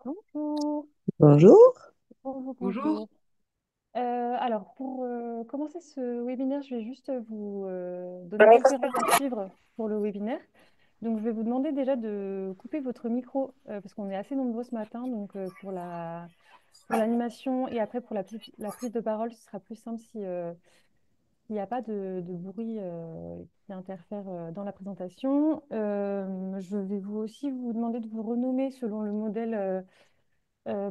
Bonjour, Bonjour. bonjour, Bonjour. bonjour. Alors, pour commencer ce webinaire, je vais juste vous donner quelques règles à suivre pour le webinaire. Donc, je vais vous demander déjà de couper votre micro parce qu'on est assez nombreux ce matin. Donc, pour l'animation et après pour la prise de parole, ce sera plus simple si, il n'y a pas de bruit qui interfère dans la présentation. Je vais vous aussi vous demander de vous renommer selon le modèle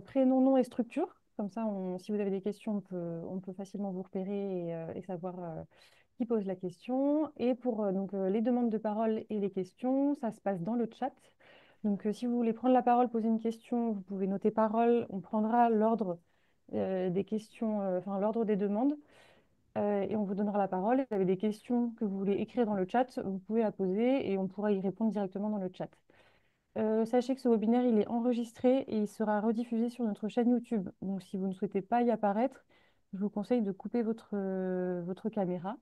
prénom, nom et structure. Comme ça, si vous avez des questions, on peut facilement vous repérer et savoir qui pose la question. Et pour les demandes de parole et les questions, ça se passe dans le chat. Donc, si vous voulez prendre la parole, poser une question, vous pouvez noter parole. On prendra l'ordre des questions, enfin l'ordre des demandes, et on vous donnera la parole. Et si vous avez des questions que vous voulez écrire dans le chat, vous pouvez la poser et on pourra y répondre directement dans le chat. Sachez que ce webinaire, il est enregistré et il sera rediffusé sur notre chaîne YouTube. Donc, si vous ne souhaitez pas y apparaître, je vous conseille de couper votre caméra.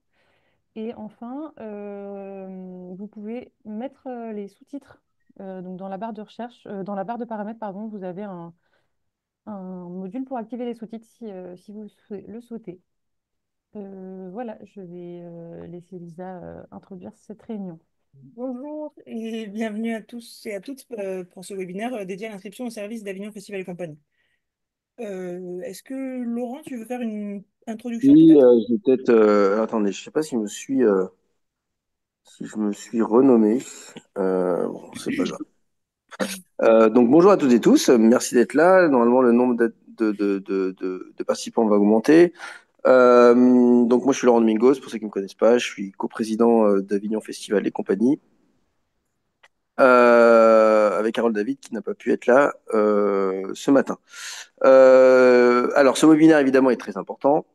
Et enfin, vous pouvez mettre les sous-titres. Donc, dans la barre de recherche, dans la barre de paramètres, pardon, vous avez un module pour activer les sous-titres si vous le souhaitez. Voilà, je vais laisser Lisa introduire cette réunion. Bonjour et bienvenue à tous et à toutes pour ce webinaire dédié à l'inscription au service d'Avignon Festival et compagnie. Est-ce que Laurent, tu veux faire une introduction Oui, peut-être? je vais peut-être. Attendez, je sais pas si je me suis renommé. Bon, c'est pas grave. Donc bonjour à toutes et tous. Merci d'être là. Normalement, le nombre de participants va augmenter. Donc moi, je suis Laurent Domingos. Pour ceux qui ne me connaissent pas, je suis coprésident d'Avignon Festival et compagnie. Avec Harold David qui n'a pas pu être là ce matin. Alors, ce webinaire, évidemment, est très important.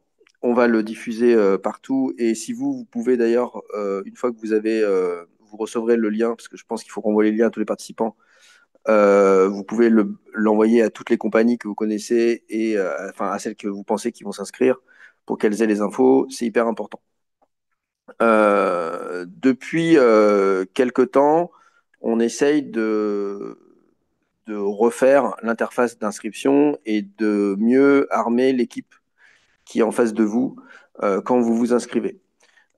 On va le diffuser partout. Et si vous pouvez d'ailleurs, une fois que vous recevrez le lien, parce que je pense qu'il faut renvoyer le lien à tous les participants, vous pouvez l'envoyer à toutes les compagnies que vous connaissez et enfin à celles que vous pensez qui vont s'inscrire pour qu'elles aient les infos. C'est hyper important. Depuis quelque temps, on essaye de refaire l'interface d'inscription et de mieux armer l'équipe qui est en face de vous quand vous vous inscrivez.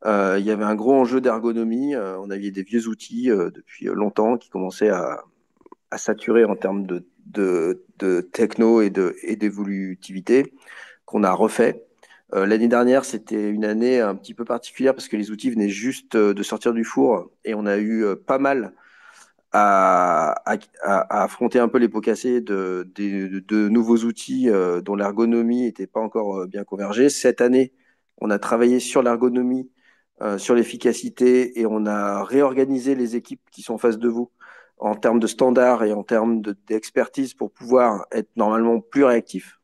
Il y avait un gros enjeu d'ergonomie. On avait des vieux outils depuis longtemps qui commençaient à saturer en termes de techno et d'évolutivité qu'on a refait. L'année dernière, c'était une année un petit peu particulière parce que les outils venaient juste de sortir du four et on a eu pas mal à affronter un peu les pots cassés de nouveaux outils dont l'ergonomie n'était pas encore bien convergée. Cette année, on a travaillé sur l'ergonomie, sur l'efficacité et on a réorganisé les équipes qui sont en face de vous en termes de standards et en termes d'expertise pour pouvoir être normalement plus réactif.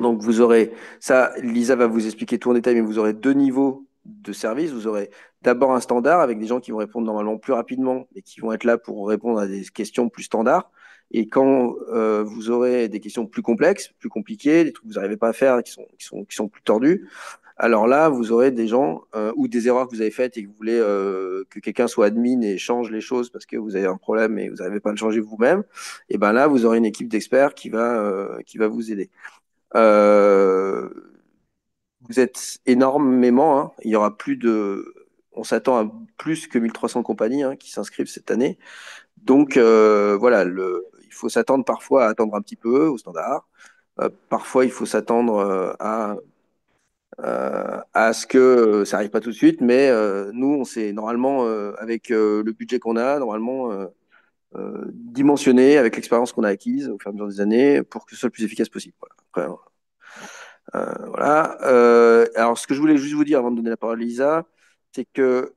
Donc vous aurez, ça, Lisa va vous expliquer tout en détail, mais vous aurez deux niveaux de service. Vous aurez d'abord un standard avec des gens qui vont répondre normalement plus rapidement, mais qui vont être là pour répondre à des questions plus standards. Et quand vous aurez des questions plus complexes, plus compliquées, des trucs que vous n'arrivez pas à faire, qui sont plus tordus, alors là, vous aurez des gens ou des erreurs que vous avez faites et que vous voulez que quelqu'un soit admin et change les choses parce que vous avez un problème et vous n'arrivez pas à le changer vous-même. Et ben là, vous aurez une équipe d'experts qui va vous aider. Euh, Vous êtes énormément, hein. Il y aura on s'attend à plus que 1300 compagnies hein, qui s'inscrivent cette année. Donc voilà, il faut s'attendre parfois à attendre un petit peu au standard. Parfois, il faut s'attendre à ce que ça arrive pas tout de suite. Mais nous, on s'est normalement, avec le budget qu'on a, normalement dimensionné avec l'expérience qu'on a acquise au fur et à mesure des années pour que ce soit le plus efficace possible. Voilà. Après, voilà. Alors, ce que je voulais juste vous dire avant de donner la parole à Lisa, c'est que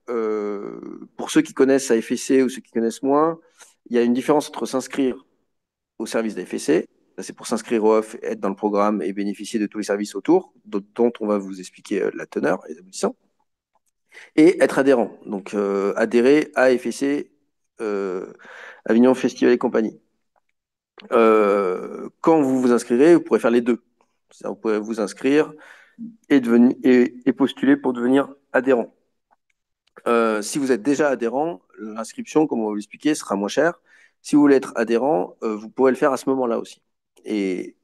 pour ceux qui connaissent AFC ou ceux qui connaissent moins, il y a une différence entre s'inscrire au service d'AFC, ça c'est pour s'inscrire au off, être dans le programme et bénéficier de tous les services autour, dont on va vous expliquer la teneur et les aboutissants, et être adhérent. Donc, adhérer à AFC, Avignon Festival et compagnie. Quand vous vous inscrirez, vous pourrez faire les deux. Vous pourrez vous inscrire et postuler pour devenir adhérent. Si vous êtes déjà adhérent, l'inscription, comme on va vous l'expliquer, sera moins chère. Si vous voulez être adhérent, vous pourrez le faire à ce moment-là aussi et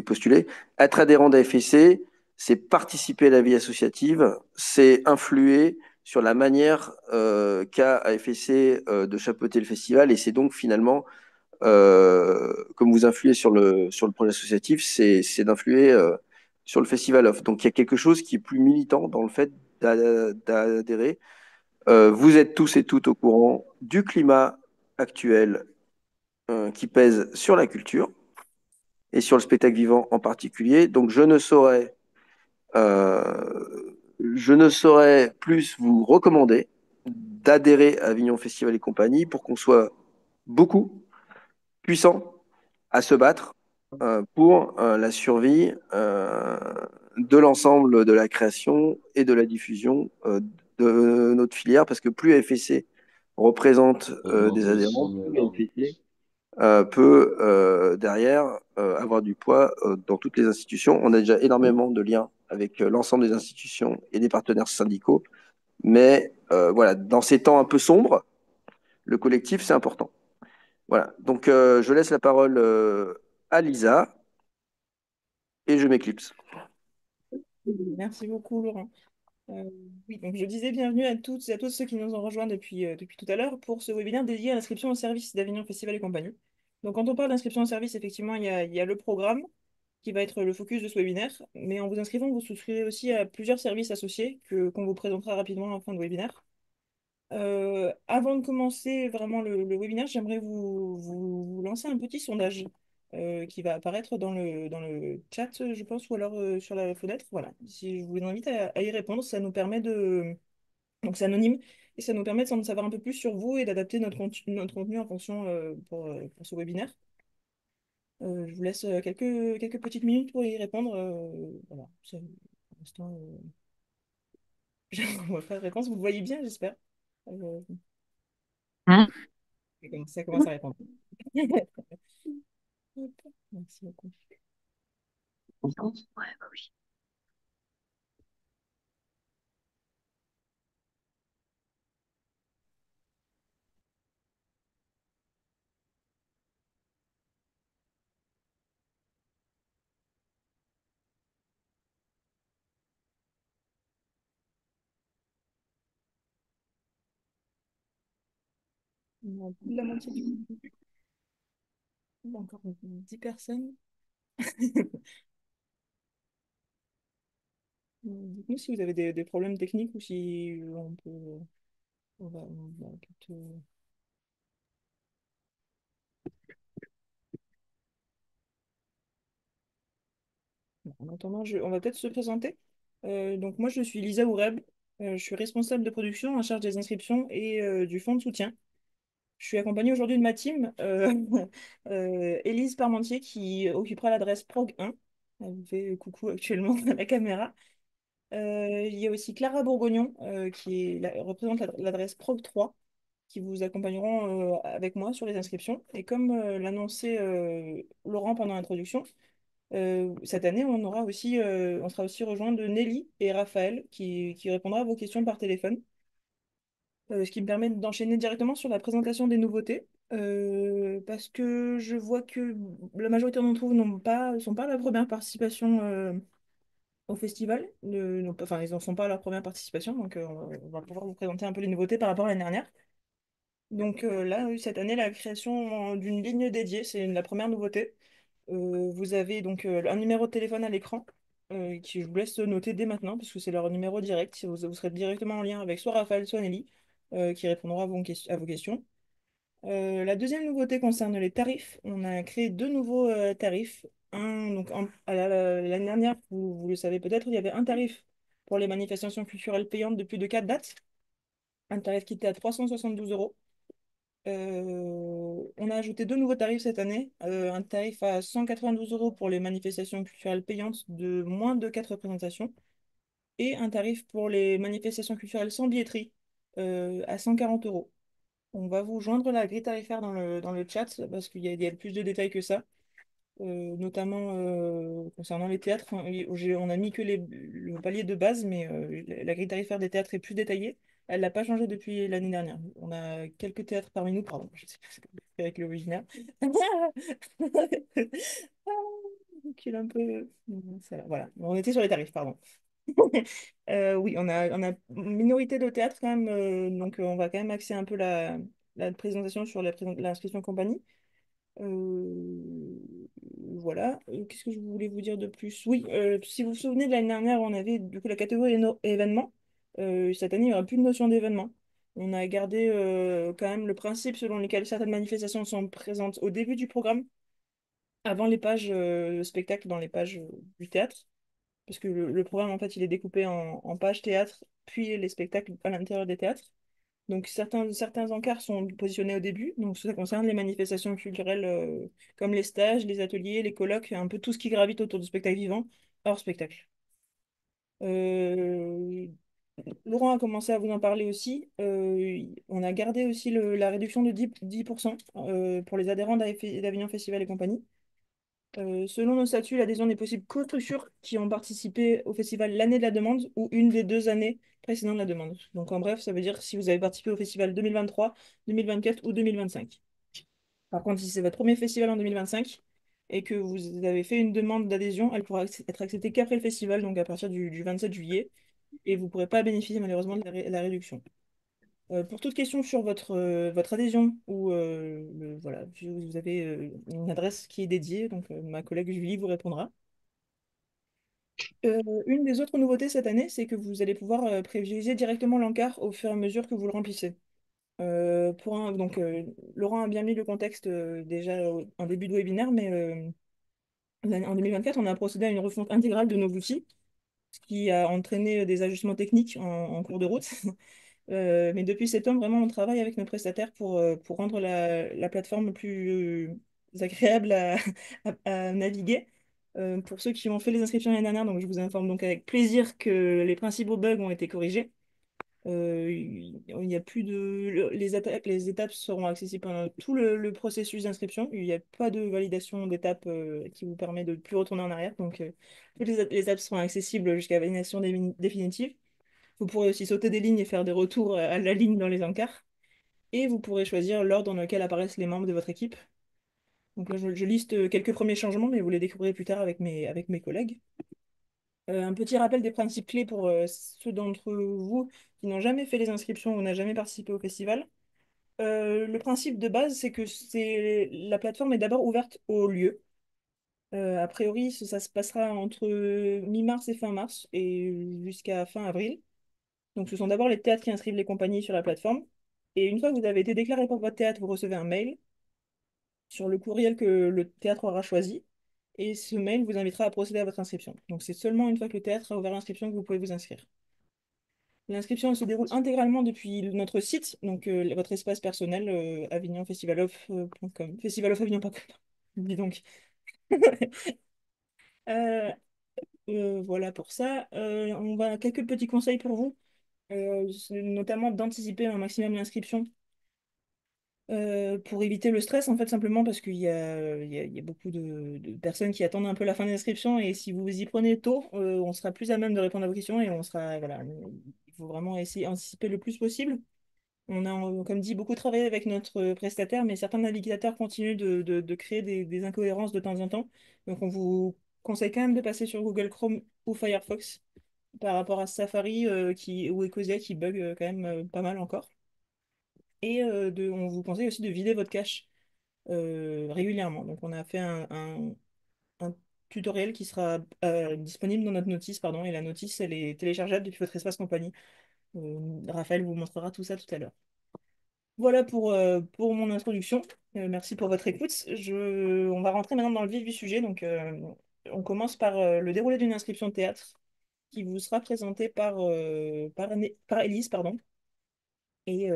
postuler. Être adhérent d'AFSC, c'est participer à la vie associative, c'est influer sur la manière qu'a AFSC de chapeauter le festival et c'est donc finalement, comme vous influez sur le projet associatif, c'est d'influer sur le festival off. Donc il y a quelque chose qui est plus militant dans le fait d'adhérer. Vous êtes tous et toutes au courant du climat actuel qui pèse sur la culture et sur le spectacle vivant en particulier. Donc je ne saurais plus vous recommander d'adhérer à Avignon Festival et compagnie pour qu'on soit beaucoup, puissants, à se battre pour la survie de l'ensemble de la création et de la diffusion de notre filière, parce que plus FSC représente des Augmenter adhérents, son plus langue. FSC peut derrière avoir du poids dans toutes les institutions. On a déjà énormément de liens avec l'ensemble des institutions et des partenaires syndicaux, mais voilà, dans ces temps un peu sombres, le collectif, c'est important. Voilà, donc je laisse la parole à Lisa et je m'éclipse. Merci beaucoup, Laurent. Euh, oui, donc je disais bienvenue à toutes et à tous ceux qui nous ont rejoints depuis tout à l'heure pour ce webinaire dédié à l'inscription au service d'Avignon Festival et compagnie. Donc quand on parle d'inscription au service, effectivement, il y a le programme qui va être le focus de ce webinaire, mais en vous inscrivant, vous souscrivez aussi à plusieurs services associés qu'on vous présentera rapidement en fin de webinaire. Avant de commencer vraiment le webinaire, j'aimerais vous lancer un petit sondage qui va apparaître dans le chat, je pense, ou alors sur la fenêtre. Voilà. Si je vous invite à y répondre, ça nous permet de... Donc c'est anonyme et ça nous permet de savoir un peu plus sur vous et d'adapter notre contenu en fonction pour ce webinaire. Je vous laisse quelques petites minutes pour y répondre. Voilà. Pour l'instant, on va faire la réponse. Vous le voyez bien, j'espère. Euh, ça commence à répondre. Hop, merci beaucoup. On a plus de la moitié du groupe. Il y a encore 10 personnes. Dites-nous si vous avez des problèmes techniques ou si on peut. On va peut-être, en attendant, on va peut-être se présenter. Donc, moi, je suis Lisa Oureb. Je suis responsable de production en charge des inscriptions et du fonds de soutien. Je suis accompagnée aujourd'hui de ma team, Élise Parmentier, qui occupera l'adresse prog 1. Elle vous fait coucou actuellement à la caméra. Il y a aussi Clara Bourgognon, représente l'adresse prog 3, qui vous accompagneront avec moi sur les inscriptions. Et comme l'annonçait Laurent pendant l'introduction, cette année, on sera aussi rejoint de Nelly et Raphaël qui répondra à vos questions par téléphone. Ce qui me permet d'enchaîner directement sur la présentation des nouveautés. Parce que je vois que la majorité d'entre vous sont pas à la première participation au festival. Enfin, ils n'en sont pas à leur première participation, donc on va pouvoir vous présenter un peu les nouveautés par rapport à l'année dernière. Donc là, cette année, la création d'une ligne dédiée, c'est la première nouveauté. Vous avez donc un numéro de téléphone à l'écran qui je vous laisse noter dès maintenant parce que c'est leur numéro direct. Vous serez directement en lien avec soit Raphaël, soit Nelly qui répondra à vos questions. La deuxième nouveauté concerne les tarifs. On a créé deux nouveaux tarifs. L'année dernière, vous le savez peut-être, il y avait un tarif pour les manifestations culturelles payantes de plus de 4 dates, un tarif qui était à 372 euros. On a ajouté deux nouveaux tarifs cette année. Un tarif à 192 euros pour les manifestations culturelles payantes de moins de 4 représentations et un tarif pour les manifestations culturelles sans billetterie à 140 euros. On va vous joindre la grille tarifaire dans le chat parce qu'il y a plus de détails que ça, notamment concernant les théâtres. Enfin, on a mis que le palier de base, mais la grille tarifaire des théâtres est plus détaillée. Elle n'a pas changé depuis l'année dernière. On a quelques théâtres parmi nous, pardon, je sais pas ce qu'on fait avec l'originaire. Recule un peu. Voilà, on était sur les tarifs, pardon. Oui, on a une minorité de théâtres quand même, donc on va quand même axer un peu la présentation sur l'inscription compagnie. Euh, voilà. Qu'est-ce que je voulais vous dire de plus? Oui, si vous vous souvenez de l'année dernière, on avait du coup la catégorie événements. Cette année, il n'y aura plus de notion d'événement. On a gardé quand même le principe selon lequel certaines manifestations sont présentes au début du programme, avant les pages spectacles dans les pages du théâtre. Parce que le programme, en fait, il est découpé en pages théâtre, puis les spectacles à l'intérieur des théâtres. Donc certains encarts sont positionnés au début, donc ça concerne les manifestations culturelles comme les stages, les ateliers, les colloques, un peu tout ce qui gravite autour du spectacle vivant, hors spectacle. Euh, Laurent a commencé à vous en parler aussi. On a gardé aussi la réduction de 10% pour les adhérents d'Avignon Festival et compagnie. Selon nos statuts, l'adhésion n'est possible qu'aux structures qui ont participé au festival l'année de la demande ou une des 2 années précédant la demande. Donc en bref, ça veut dire si vous avez participé au festival 2023, 2024 ou 2025. Par contre, si c'est votre premier festival en 2025 et que vous avez fait une demande d'adhésion, elle pourra être acceptée qu'après le festival, donc à partir du 27 juillet, et vous ne pourrez pas bénéficier malheureusement de la réduction. Pour toute question sur votre adhésion ou voilà, vous avez une adresse qui est dédiée, donc ma collègue Julie vous répondra. Une des autres nouveautés cette année, c'est que vous allez pouvoir privilégier directement l'encart au fur et à mesure que vous le remplissez. Laurent a bien mis le contexte déjà en début de webinaire, mais en 2024, on a procédé à une refonte intégrale de nos outils, ce qui a entraîné des ajustements techniques en cours de route. Mais depuis septembre, vraiment, on travaille avec nos prestataires pour rendre la plateforme plus agréable à naviguer. Pour ceux qui ont fait les inscriptions l'année dernière, donc je vous informe donc avec plaisir que les principaux bugs ont été corrigés. Il n'y a plus les étapes seront accessibles pendant tout le processus d'inscription. Il n'y a pas de validation d'étapes qui vous permet de ne plus retourner en arrière. Donc, toutes les étapes seront accessibles jusqu'à la validation définitive. Vous pourrez aussi sauter des lignes et faire des retours à la ligne dans les encarts. Et vous pourrez choisir l'ordre dans lequel apparaissent les membres de votre équipe. Donc là, je liste quelques premiers changements, mais vous les découvrirez plus tard avec mes collègues. Un petit rappel des principes clés pour ceux d'entre vous qui n'ont jamais fait les inscriptions ou n'ont jamais participé au festival. Le principe de base, c'est que la plateforme est d'abord ouverte au lieu. A priori, ça se passera entre mi-mars et fin mars et jusqu'à fin avril. Donc, ce sont d'abord les théâtres qui inscrivent les compagnies sur la plateforme. Et une fois que vous avez été déclaré pour votre théâtre, vous recevez un mail sur le courriel que le théâtre aura choisi. Et ce mail vous invitera à procéder à votre inscription. Donc, c'est seulement une fois que le théâtre a ouvert l'inscription que vous pouvez vous inscrire. L'inscription elle se déroule intégralement depuis notre site, donc votre espace personnel, avignonfestivalof.com. Festivalofavignon.com. Dis donc. Euh, voilà pour ça. On va quelques petits conseils pour vous, notamment d'anticiper un maximum l'inscription pour éviter le stress, en fait, simplement parce qu'il y a beaucoup de personnes qui attendent un peu la fin de l'inscription et si vous vous y prenez tôt, on sera plus à même de répondre à vos questions et on sera, voilà, il faut vraiment essayer d'anticiper le plus possible. On a, comme dit, beaucoup travaillé avec notre prestataire, mais certains navigateurs continuent de créer des incohérences de temps en temps. Donc, on vous conseille quand même de passer sur Google Chrome ou Firefox par rapport à Safari ou Ecosia qui bug quand même pas mal encore. Et on vous conseille aussi de vider votre cache régulièrement. Donc, on a fait un tutoriel qui sera disponible dans notre notice, pardon, et la notice, elle est téléchargeable depuis votre espace compagnie. Raphaël vous montrera tout ça tout à l'heure. Voilà pour mon introduction. Merci pour votre écoute. On va rentrer maintenant dans le vif du sujet. Donc, on commence par le déroulé d'une inscription de théâtre qui vous sera présentée par Élise, pardon. Et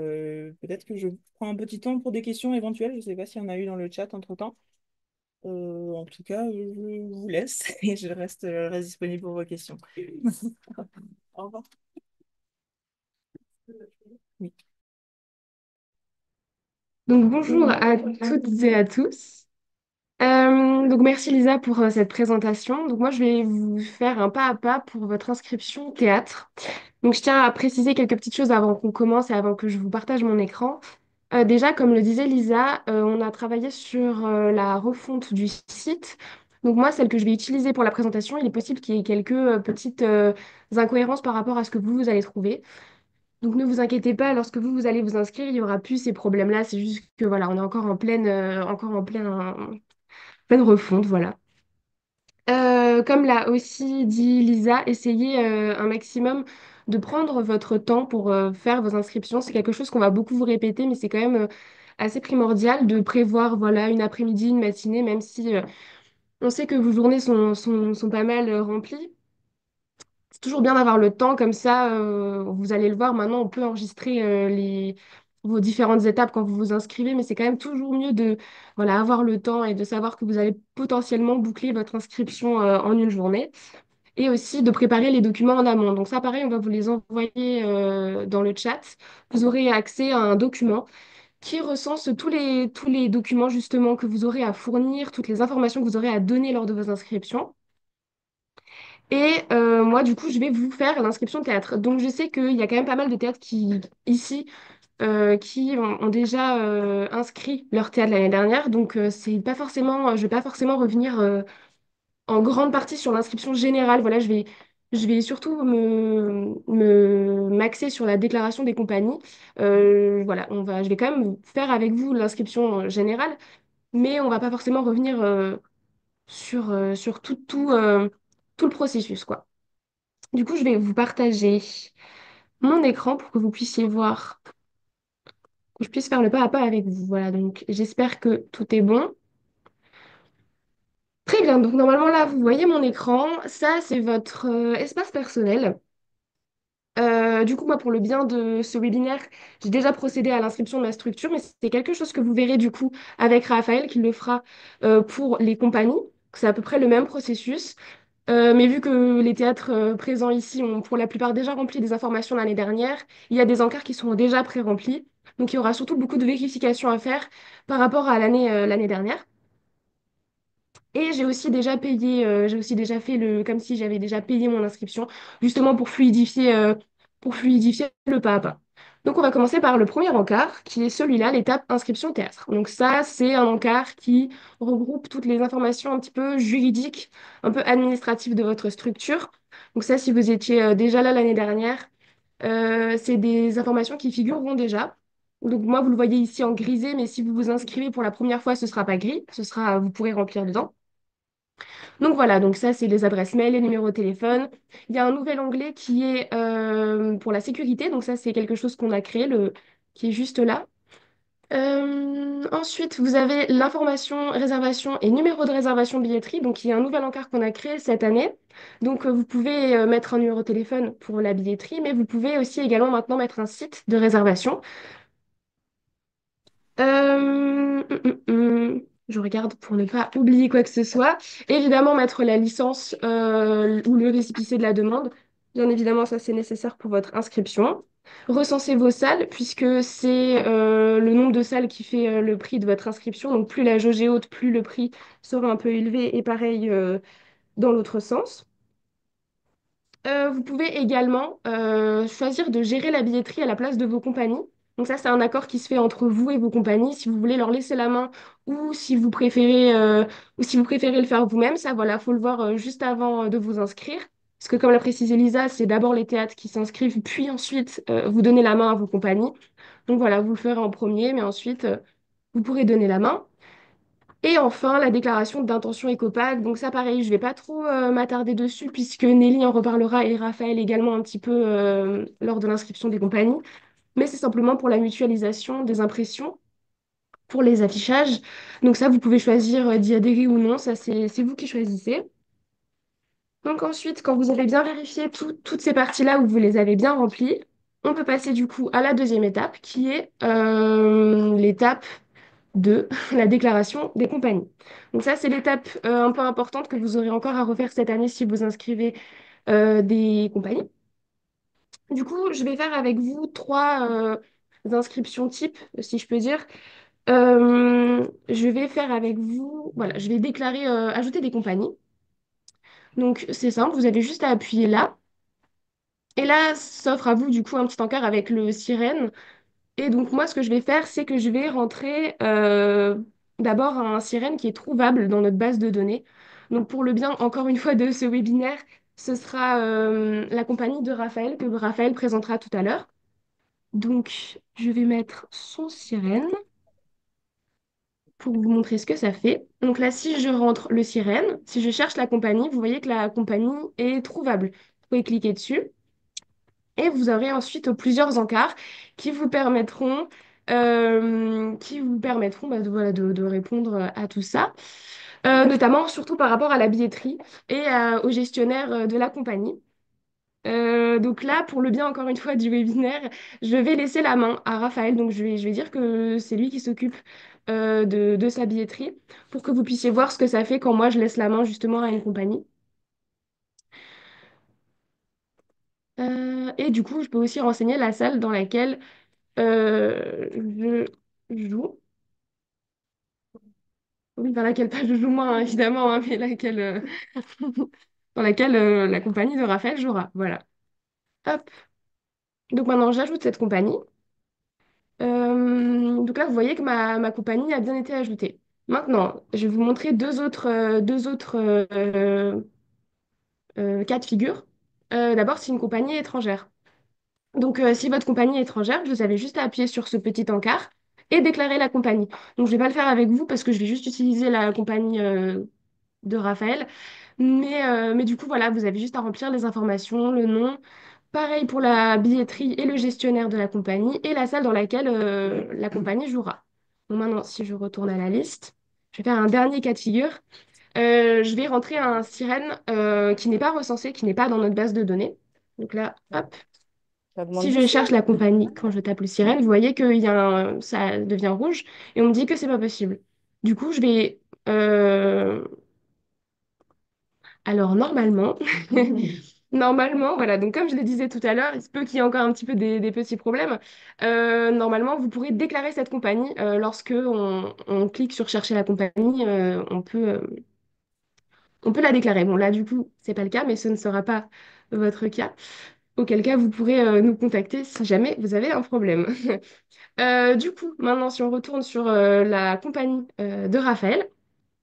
peut-être que je prends un petit temps pour des questions éventuelles. Je ne sais pas s'il y en a eu dans le chat entre-temps. En tout cas, je vous laisse et je reste disponible pour vos questions. Au revoir. Oui. Donc bonjour à toutes et à tous. Donc merci Lisa pour cette présentation. Donc moi je vais vous faire un pas à pas pour votre inscription théâtre. Donc je tiens à préciser quelques petites choses avant qu'on commence et avant que je vous partage mon écran. Déjà, comme le disait Lisa, on a travaillé sur la refonte du site. Donc moi, celle que je vais utiliser pour la présentation, il est possible qu'il y ait quelques petites incohérences par rapport à ce que vous allez trouver. Donc ne vous inquiétez pas, lorsque vous allez vous inscrire, il y aura plus ces problèmes-là. C'est juste que voilà, on est pleine refonte, voilà. Comme l'a aussi dit Lisa, essayez un maximum de prendre votre temps pour faire vos inscriptions. C'est quelque chose qu'on va beaucoup vous répéter, mais c'est quand même assez primordial de prévoir voilà, une après-midi, une matinée, même si on sait que vos journées sont pas mal remplies. C'est toujours bien d'avoir le temps, comme ça, vous allez le voir, maintenant on peut enregistrer vos différentes étapes quand vous vous inscrivez, mais c'est quand même toujours mieux de voilà, avoir le temps et de savoir que vous allez potentiellement boucler votre inscription en une journée et aussi de préparer les documents en amont. Donc ça, pareil, on va vous les envoyer dans le chat. Vous aurez accès à un document qui recense tous les documents justement que vous aurez à fournir, toutes les informations que vous aurez à donner lors de vos inscriptions. Et moi, du coup, je vais vous faire l'inscription de théâtre. Donc, je sais qu'il y a quand même pas mal de théâtres ici, qui ont déjà inscrit leur théâtre l'année dernière. Donc, c'est pas forcément, je vais pas forcément revenir en grande partie sur l'inscription générale. Voilà, je vais surtout m'axer sur la déclaration des compagnies. Voilà, je vais quand même faire avec vous l'inscription générale, mais on va pas forcément revenir sur tout le processus, quoi. Du coup, je vais vous partager mon écran pour que vous puissiez voir, que je puisse faire le pas à pas avec vous. Voilà, donc j'espère que tout est bon. Très bien, donc normalement là, vous voyez mon écran. Ça, c'est votre espace personnel. Du coup, moi, pour le bien de ce webinaire, j'ai déjà procédé à l'inscription de ma structure, mais c'est quelque chose que vous verrez du coup avec Raphaël qui le fera pour les compagnies. C'est à peu près le même processus. Mais vu que les théâtres présents ici ont pour la plupart déjà rempli des informations l'année dernière, il y a des encarts qui sont déjà pré-remplis. Donc il y aura surtout beaucoup de vérifications à faire par rapport à l'année dernière. Et j'ai aussi déjà fait comme si j'avais déjà payé mon inscription, justement pour fluidifier le pas à pas. Donc on va commencer par le premier encart, qui est celui-là, l'étape inscription théâtre. Donc ça, c'est un encart qui regroupe toutes les informations un petit peu juridiques, un peu administratives de votre structure. Donc ça, si vous étiez déjà là l'année dernière, c'est des informations qui figureront déjà. Donc moi, vous le voyez ici en grisé, mais si vous vous inscrivez pour la première fois, ce sera pas gris, vous pourrez remplir dedans. Donc voilà, donc ça c'est les adresses mail, les numéros de téléphone. Il y a un nouvel onglet qui est pour la sécurité, donc ça c'est quelque chose qu'on a créé, qui est juste là. Ensuite, vous avez l'information, réservation et numéro de réservation billetterie. Donc il y a un nouvel encart qu'on a créé cette année. Donc vous pouvez mettre un numéro de téléphone pour la billetterie, mais vous pouvez aussi également maintenant mettre un site de réservation. Je regarde pour ne pas oublier quoi que ce soit. Évidemment, mettre la licence ou le récépissé de la demande. Bien évidemment, ça c'est nécessaire pour votre inscription. Recenser vos salles, puisque c'est le nombre de salles qui fait le prix de votre inscription. Donc plus la jauge est haute, plus le prix sera un peu élevé et pareil dans l'autre sens. Vous pouvez également choisir de gérer la billetterie à la place de vos compagnies. Donc ça, c'est un accord qui se fait entre vous et vos compagnies. Si vous voulez leur laisser la main ou si vous préférez le faire vous-même, ça, voilà, faut le voir juste avant de vous inscrire. Parce que comme l'a précisé Lisa, c'est d'abord les théâtres qui s'inscrivent, puis ensuite vous donnez la main à vos compagnies. Donc voilà, vous le ferez en premier, mais ensuite vous pourrez donner la main. Et enfin, la déclaration d'intention éco-PAC. Donc ça, pareil, je vais pas trop m'attarder dessus puisque Nelly en reparlera et Raphaël également un petit peu lors de l'inscription des compagnies. Mais c'est simplement pour la mutualisation des impressions, pour les affichages. Donc ça, vous pouvez choisir d'y adhérer ou non. Ça, c'est vous qui choisissez. Donc ensuite, quand vous avez bien vérifié toutes ces parties-là où vous les avez bien remplies, on peut passer du coup à la deuxième étape qui est l'étape de la déclaration des compagnies. Donc ça, c'est l'étape un peu importante que vous aurez encore à refaire cette année si vous inscrivez des compagnies. Du coup, je vais faire avec vous trois inscriptions types, si je peux dire. Je vais faire avec vous, voilà, je vais déclarer, ajouter des compagnies. Donc c'est simple, vous avez juste à appuyer là. Et là, s'offre à vous du coup un petit encart avec le sirène. Et donc moi, ce que je vais faire, c'est que je vais rentrer d'abord un sirène qui est trouvable dans notre base de données. Donc pour le bien, encore une fois, de ce webinaire, ce sera la compagnie de Raphaël que Raphaël présentera tout à l'heure. Donc je vais mettre son sirène pour vous montrer ce que ça fait. Donc là, si je rentre le sirène, si je cherche la compagnie, vous voyez que la compagnie est trouvable. Vous pouvez cliquer dessus. Et vous aurez ensuite plusieurs encarts qui vous permettront bah, voilà, de répondre à tout ça. Notamment surtout par rapport à la billetterie et au gestionnaire de la compagnie. Donc là, pour le bien encore une fois du webinaire, je vais laisser la main à Raphaël. Donc je vais dire que c'est lui qui s'occupe de sa billetterie pour que vous puissiez voir ce que ça fait quand moi je laisse la main justement à une compagnie. Et du coup, je peux aussi renseigner la salle dans laquelle je joue. Oui, dans laquelle pas je joue moi, hein, évidemment, hein, mais laquelle, dans laquelle la compagnie de Raphaël jouera. Voilà. Hop. Donc maintenant, j'ajoute cette compagnie. Donc là, vous voyez que ma compagnie a bien été ajoutée. Maintenant, je vais vous montrer deux autres cas de figure. D'abord, c'est une compagnie étrangère. Donc, si votre compagnie est étrangère, vous avez juste à appuyer sur ce petit encart et déclarer la compagnie. Donc, je ne vais pas le faire avec vous parce que je vais juste utiliser la compagnie de Raphaël. Mais du coup, voilà, vous avez juste à remplir les informations, le nom. Pareil pour la billetterie et le gestionnaire de la compagnie et la salle dans laquelle la compagnie jouera. Donc maintenant, si je retourne à la liste, je vais faire un dernier cas de figure. Je vais rentrer un sirène qui n'est pas recensé, qui n'est pas dans notre base de données. Donc là, hop. Ça demande Si je juste. cherche la compagnie, quand je tape le sirène, vous voyez que ça devient rouge et on me dit que c'est pas possible. Du coup, je vais alors normalement, normalement, voilà, donc comme je le disais tout à l'heure, il se peut qu'il y ait encore un petit peu des petits problèmes. Normalement, vous pourrez déclarer cette compagnie lorsque on clique sur chercher la compagnie, on peut la déclarer. Bon, là, du coup, c'est pas le cas, mais ce ne sera pas votre cas. Auquel cas, vous pourrez nous contacter si jamais vous avez un problème. Du coup, maintenant, si on retourne sur la compagnie de Raphaël,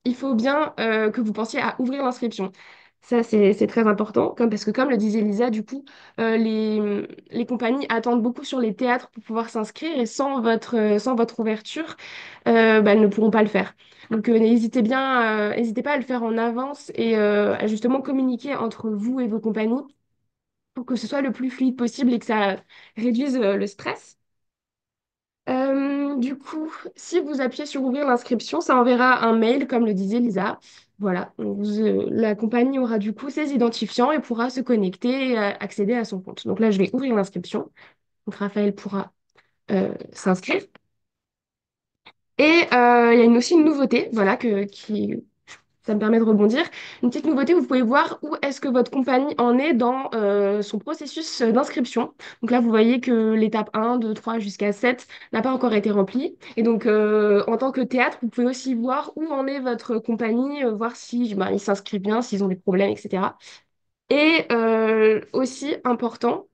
il faut bien que vous pensiez à ouvrir l'inscription. Ça, c'est très important, parce que comme le disait Lisa, du coup, les compagnies attendent beaucoup sur les théâtres pour pouvoir s'inscrire et sans votre ouverture, bah, elles ne pourront pas le faire. Donc, n'hésitez pas à le faire en avance et à justement communiquer entre vous et vos compagnies pour que ce soit le plus fluide possible et que ça réduise le stress. Du coup, si vous appuyez sur ouvrir l'inscription, ça enverra un mail, comme le disait Lisa. Voilà, la compagnie aura du coup ses identifiants et pourra se connecter et accéder à son compte. Donc là, je vais ouvrir l'inscription. Donc Raphaël pourra s'inscrire. Et il y a aussi une nouveauté, voilà, ça me permet de rebondir. Une petite nouveauté, vous pouvez voir où est-ce que votre compagnie en est dans son processus d'inscription. Donc là, vous voyez que l'étape 1, 2, 3 jusqu'à 7 n'a pas encore été remplie. Et donc, en tant que théâtre, vous pouvez aussi voir où en est votre compagnie, voir si ben, ils s'inscrivent bien, s'ils ont des problèmes, etc. Et aussi important,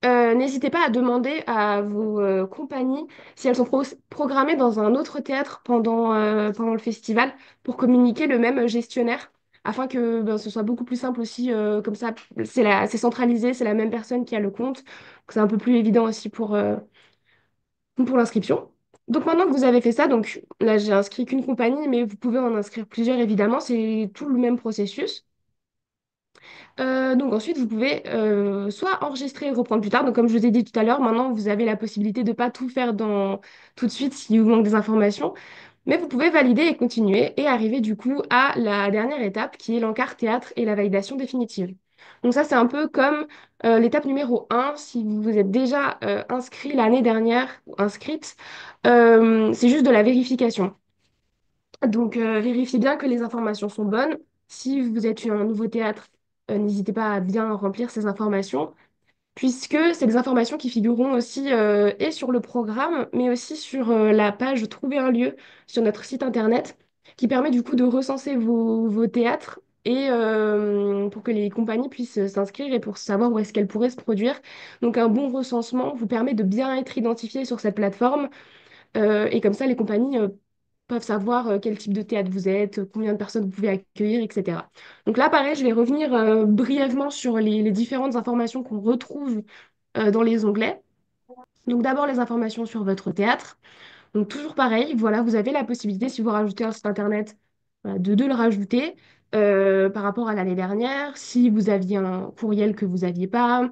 n'hésitez pas à demander à vos compagnies si elles sont programmées dans un autre théâtre pendant le festival pour communiquer le même gestionnaire afin que ben, ce soit beaucoup plus simple aussi. Comme ça, c'est centralisé, c'est la même personne qui a le compte. Donc, c'est un peu plus évident aussi pour l'inscription. Donc maintenant que vous avez fait ça, donc là j'ai inscrit qu'une compagnie, mais vous pouvez en inscrire plusieurs évidemment, c'est tout le même processus. Donc ensuite, vous pouvez soit enregistrer et reprendre plus tard. Donc comme je vous ai dit tout à l'heure, maintenant vous avez la possibilité de ne pas tout faire tout de suite s'il vous manque des informations. Mais vous pouvez valider et continuer et arriver du coup à la dernière étape qui est l'encart théâtre et la validation définitive. Donc ça, c'est un peu comme l'étape numéro 1. Si vous vous êtes déjà inscrit l'année dernière ou inscrite, c'est juste de la vérification. Donc, vérifiez bien que les informations sont bonnes. Si vous êtes un nouveau théâtre, n'hésitez pas à bien remplir ces informations. puisque c'est des informations qui figureront aussi et sur le programme, mais aussi sur la page Trouver un lieu sur notre site internet, qui permet du coup de recenser vos théâtres et pour que les compagnies puissent s'inscrire et pour savoir où est-ce qu'elles pourraient se produire. Donc un bon recensement vous permet de bien être identifié sur cette plateforme et comme ça les compagnies peuvent savoir quel type de théâtre vous êtes, combien de personnes vous pouvez accueillir, etc. Donc là, pareil, je vais revenir brièvement sur les différentes informations qu'on retrouve dans les onglets. Donc d'abord les informations sur votre théâtre. Donc toujours pareil, voilà, vous avez la possibilité, si vous rajoutez un site internet, voilà, de le rajouter par rapport à l'année dernière. Si vous aviez un courriel que vous n'aviez pas.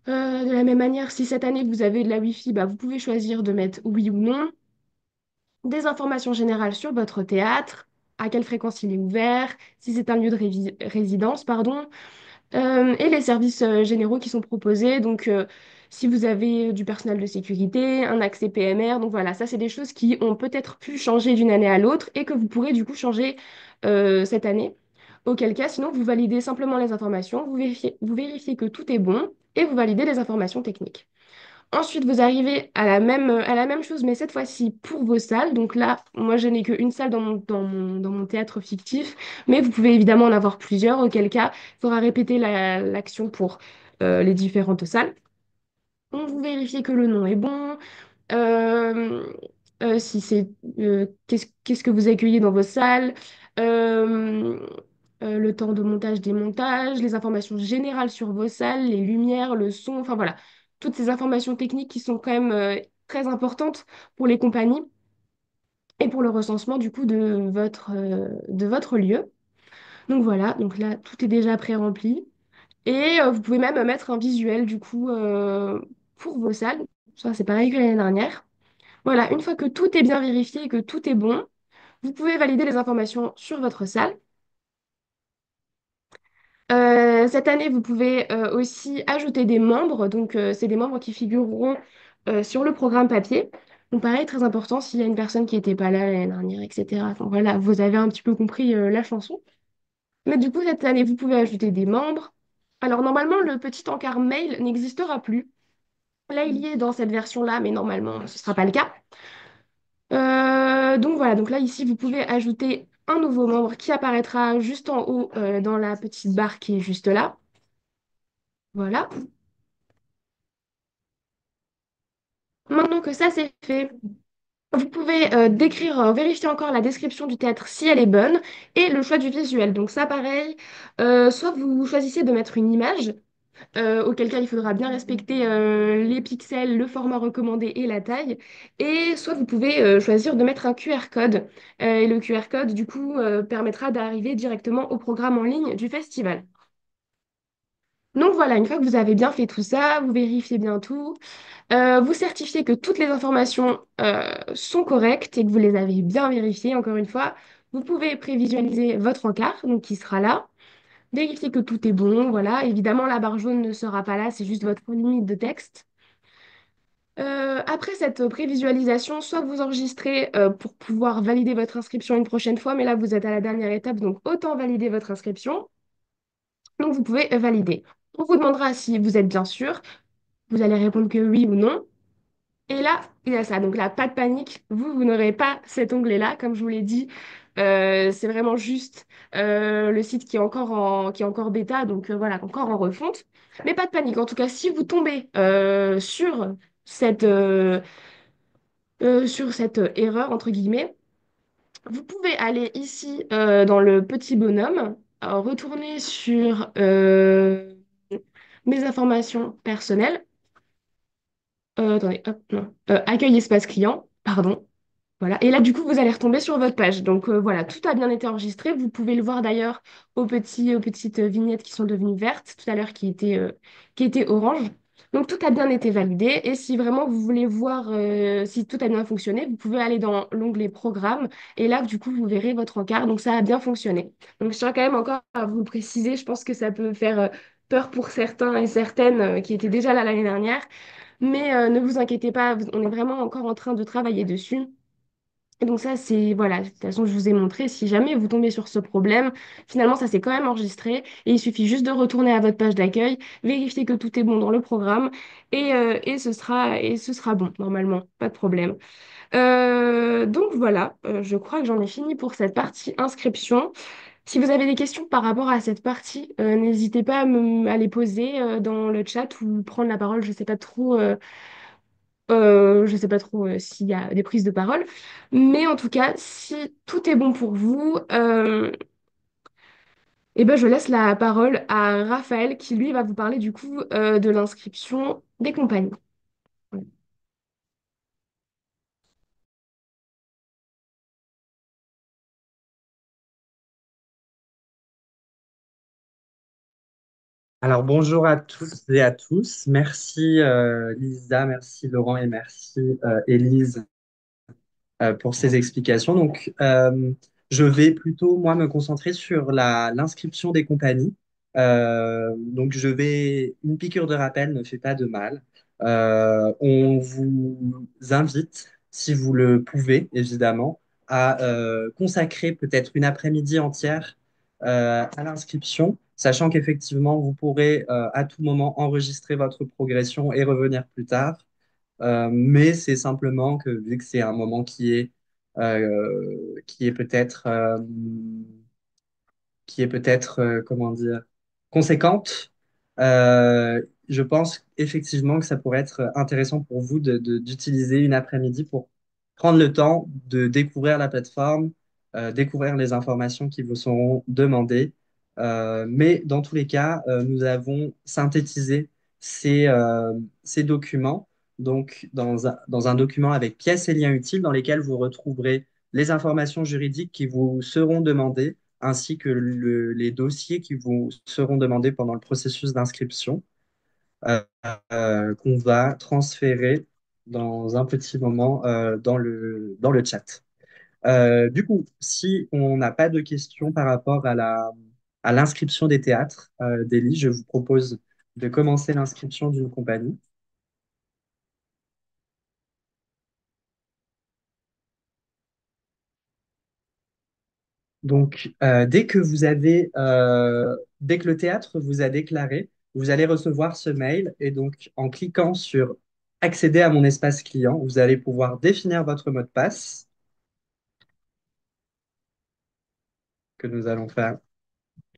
De la même manière, si cette année vous avez de la Wi-Fi, bah, vous pouvez choisir de mettre oui ou non. Des informations générales sur votre théâtre, à quelle fréquence il est ouvert, si c'est un lieu de résidence, pardon, et les services généraux qui sont proposés. Donc, si vous avez du personnel de sécurité, un accès PMR, donc voilà, ça, c'est des choses qui ont peut-être pu changer d'une année à l'autre et que vous pourrez du coup changer cette année. Auquel cas, sinon, vous validez simplement les informations, vous vérifiez que tout est bon et vous validez les informations techniques. Ensuite, vous arrivez à la même chose, mais cette fois-ci pour vos salles. Donc là, moi, je n'ai qu'une salle dans mon théâtre fictif, mais vous pouvez évidemment en avoir plusieurs, auquel cas, il faudra répéter l'action pour les différentes salles. Donc, vous vérifiez que le nom est bon, euh, si c'est, qu'est-ce que vous accueillez dans vos salles, euh, le temps de montage, démontage, les informations générales sur vos salles, les lumières, le son, enfin voilà, toutes ces informations techniques qui sont quand même très importantes pour les compagnies et pour le recensement du coup de votre lieu. Donc voilà, donc là, tout est déjà pré-rempli. Et vous pouvez même mettre un visuel du coup pour vos salles. Ça, c'est pareil que l'année dernière. Voilà, une fois que tout est bien vérifié et que tout est bon, vous pouvez valider les informations sur votre salle. Cette année, vous pouvez aussi ajouter des membres. Donc, c'est des membres qui figureront sur le programme papier. Donc, pareil, très important s'il y a une personne qui n'était pas là l'année dernière, etc. Enfin, voilà, vous avez un petit peu compris la chanson. Mais du coup, cette année, vous pouvez ajouter des membres. Alors, normalement, le petit encart mail n'existera plus. Là, il y est dans cette version-là, mais normalement, ce ne sera pas le cas. Donc voilà, donc là ici vous pouvez ajouter un nouveau membre qui apparaîtra juste en haut dans la petite barre qui est juste là. Voilà. Maintenant que ça c'est fait, vous pouvez vérifier encore la description du théâtre si elle est bonne et le choix du visuel. Donc ça pareil, soit vous choisissez de mettre une image, auquel cas il faudra bien respecter les pixels, le format recommandé et la taille. Et soit vous pouvez choisir de mettre un QR code. Et le QR code, du coup, permettra d'arriver directement au programme en ligne du festival. Donc voilà, une fois que vous avez bien fait tout ça, vous vérifiez bien tout, vous certifiez que toutes les informations sont correctes et que vous les avez bien vérifiées, encore une fois, vous pouvez prévisualiser votre encart, donc qui sera là. Vérifiez que tout est bon, voilà. Évidemment, la barre jaune ne sera pas là, c'est juste votre limite de texte. Après cette prévisualisation, soit vous enregistrez pour pouvoir valider votre inscription une prochaine fois, mais là vous êtes à la dernière étape, donc autant valider votre inscription. Donc vous pouvez valider. On vous demandera si vous êtes bien sûr, vous allez répondre que oui ou non. Et là, il y a ça. Donc là, pas de panique. Vous n'aurez pas cet onglet-là. Comme je vous l'ai dit, c'est vraiment juste le site qui est encore bêta, donc voilà, encore en refonte. Mais pas de panique. En tout cas, si vous tombez cette, euh, sur cette erreur, entre guillemets, vous pouvez aller ici dans le petit bonhomme, retourner sur mes informations personnelles. Attendez, hop, non. Accueil espace client, pardon. Voilà. Et là, du coup, vous allez retomber sur votre page. Donc voilà, tout a bien été enregistré. Vous pouvez le voir d'ailleurs aux petites vignettes qui sont devenues vertes tout à l'heure qui étaient oranges. Donc tout a bien été validé. Et si vraiment vous voulez voir si tout a bien fonctionné, vous pouvez aller dans l'onglet Programme. Et là, du coup, vous verrez votre encart. Donc ça a bien fonctionné. Donc je tiens quand même encore à vous le préciser. Je pense que ça peut faire peur pour certains et certaines qui étaient déjà là l'année dernière. Mais ne vous inquiétez pas, on est vraiment encore en train de travailler dessus. Et donc ça, c'est, voilà, de toute façon, je vous ai montré, si jamais vous tombez sur ce problème, finalement, ça s'est quand même enregistré et il suffit juste de retourner à votre page d'accueil, vérifier que tout est bon dans le programme et ce sera bon, normalement, pas de problème. Donc voilà, je crois que j'en ai fini pour cette partie inscription. Si vous avez des questions par rapport à cette partie, n'hésitez pas à les poser dans le chat ou prendre la parole, je sais pas trop s'il y a des prises de parole, mais en tout cas, si tout est bon pour vous, eh ben, je laisse la parole à Raphaël qui lui va vous parler du coup de l'inscription des compagnies. Alors bonjour à toutes et à tous. Merci Lisa, merci Laurent et merci Élise pour ces explications. Je vais plutôt, moi, me concentrer sur l'inscription des compagnies. Une piqûre de rappel ne fait pas de mal. On vous invite, si vous le pouvez, évidemment, à consacrer peut-être une après-midi entière à l'inscription, sachant qu'effectivement, vous pourrez à tout moment enregistrer votre progression et revenir plus tard. Mais c'est simplement que vu que c'est un moment qui est peut-être comment dire, conséquente, je pense effectivement que ça pourrait être intéressant pour vous d'utiliser une après-midi pour prendre le temps de découvrir la plateforme, découvrir les informations qui vous seront demandées. Mais dans tous les cas, nous avons synthétisé ces documents donc dans un document avec pièces et liens utiles dans lesquels vous retrouverez les informations juridiques qui vous seront demandées ainsi que les dossiers qui vous seront demandés pendant le processus d'inscription, euh, qu'on va transférer dans un petit moment dans le chat. Du coup, si on n'a pas de questions par rapport à l'inscription des théâtres d'Élie, je vous propose de commencer l'inscription d'une compagnie. Dès que le théâtre vous a déclaré, vous allez recevoir ce mail et donc en cliquant sur accéder à mon espace client, vous allez pouvoir définir votre mot de passe que nous allons faire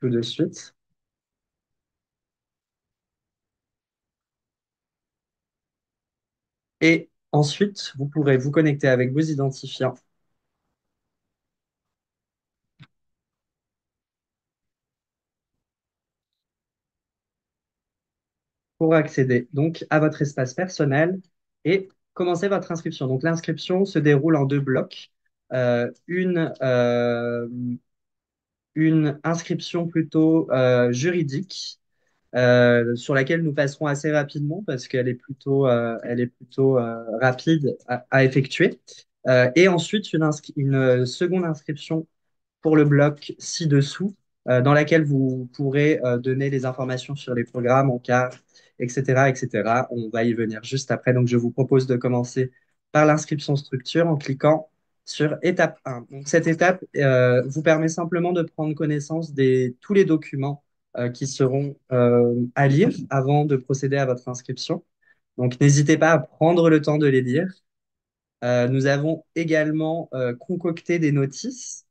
tout de suite. Et ensuite, vous pourrez vous connecter avec vos identifiants pour accéder donc à votre espace personnel et commencer votre inscription. Donc l'inscription se déroule en deux blocs. Euh, une, euh, une inscription plutôt juridique sur laquelle nous passerons assez rapidement parce qu'elle est plutôt rapide à effectuer. Et ensuite, une seconde inscription pour le bloc ci-dessous, dans laquelle vous pourrez donner les informations sur les programmes en carte, etc., etc. On va y venir juste après. Donc, je vous propose de commencer par l'inscription structure en cliquant sur étape 1. Donc, cette étape vous permet simplement de prendre connaissance de tous les documents qui seront à lire avant de procéder à votre inscription. Donc, n'hésitez pas à prendre le temps de les lire. Nous avons également concocté des notices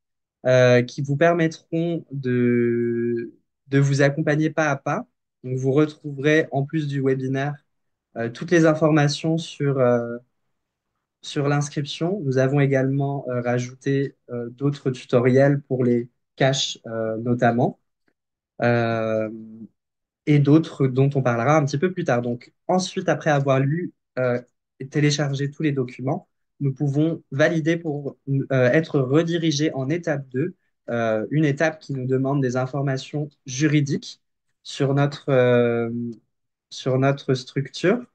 qui vous permettront de vous accompagner pas à pas. Donc, vous retrouverez, en plus du webinaire, toutes les informations sur l'inscription. Nous avons également rajouté d'autres tutoriels pour les caches notamment. Euh, et d'autres dont on parlera un petit peu plus tard. Donc, ensuite, après avoir lu et téléchargé tous les documents, nous pouvons valider pour être redirigés en étape 2, une étape qui nous demande des informations juridiques sur sur notre structure.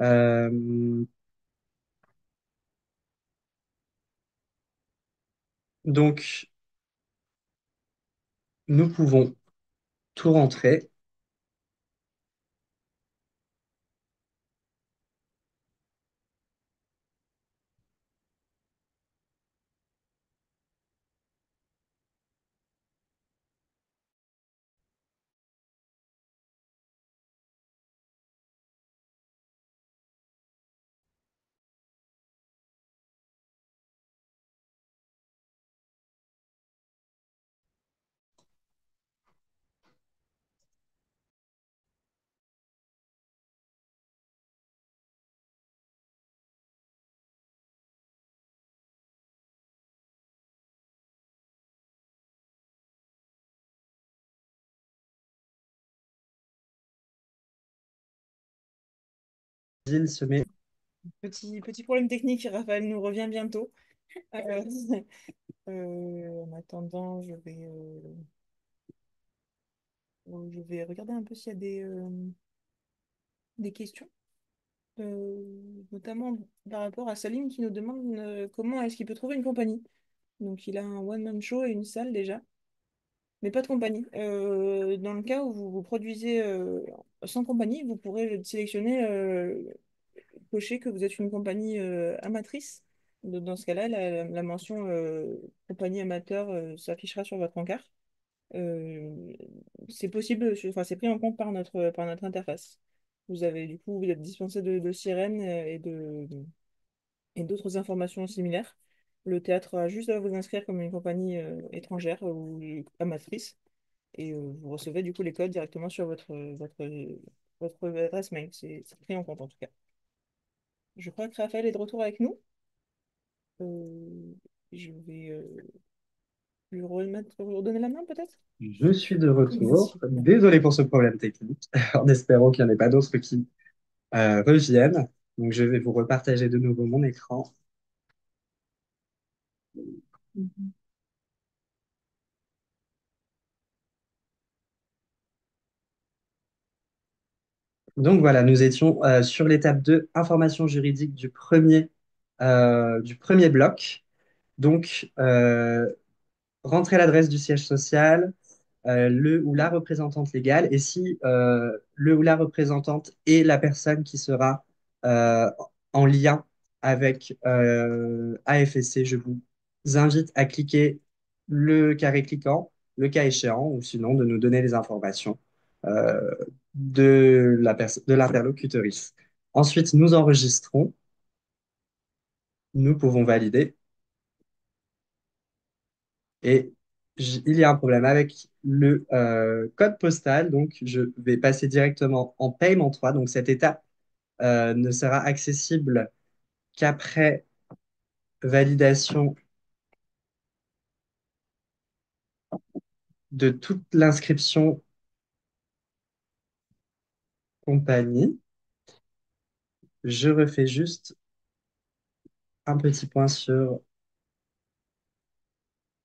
Euh, donc, nous pouvons tout rentrer. Gilles se met. Petit problème technique, Raphaël nous revient bientôt. Euh, en attendant, je vais regarder un peu s'il y a des questions, notamment par rapport à Salim qui nous demande comment est-ce qu'il peut trouver une compagnie. Donc il a un one-man show et une salle déjà, mais pas de compagnie. Dans le cas où vous produisez sans compagnie, vous pourrez sélectionner, cocher que vous êtes une compagnie amatrice. Dans ce cas-là, la mention compagnie amateur s'affichera sur votre encart. Euh, c'est possible, enfin, c'est pris en compte par notre interface. Vous êtes dispensé de sirènes et d'autres informations similaires. Le théâtre a juste à vous inscrire comme une compagnie étrangère ou amatrice et vous recevez du coup les codes directement sur votre adresse mail. C'est pris en compte en tout cas. Je crois que Raphaël est de retour avec nous. Euh, je vais lui redonner la main peut-être? Je suis de retour. Super. Désolé pour ce problème technique, en espérant qu'il n'y en ait pas d'autres qui reviennent. Donc, je vais vous repartager de nouveau mon écran. Mhm. Donc, voilà, nous étions sur l'étape 2, information juridique du premier bloc. Donc, rentrer l'adresse du siège social, le ou la représentante légale, et si le ou la représentante est la personne qui sera euh, en lien avec AFSC, je vous invite à cliquer le carré cliquant, le cas échéant, ou sinon de nous donner les informations euh, de l'interlocutrice. Ensuite, nous enregistrons, nous pouvons valider. Et il y a un problème avec le code postal, donc je vais passer directement en paiement 3. Donc cette étape ne sera accessible qu'après validation de toute l'inscription compagnie. Je refais juste un petit point sur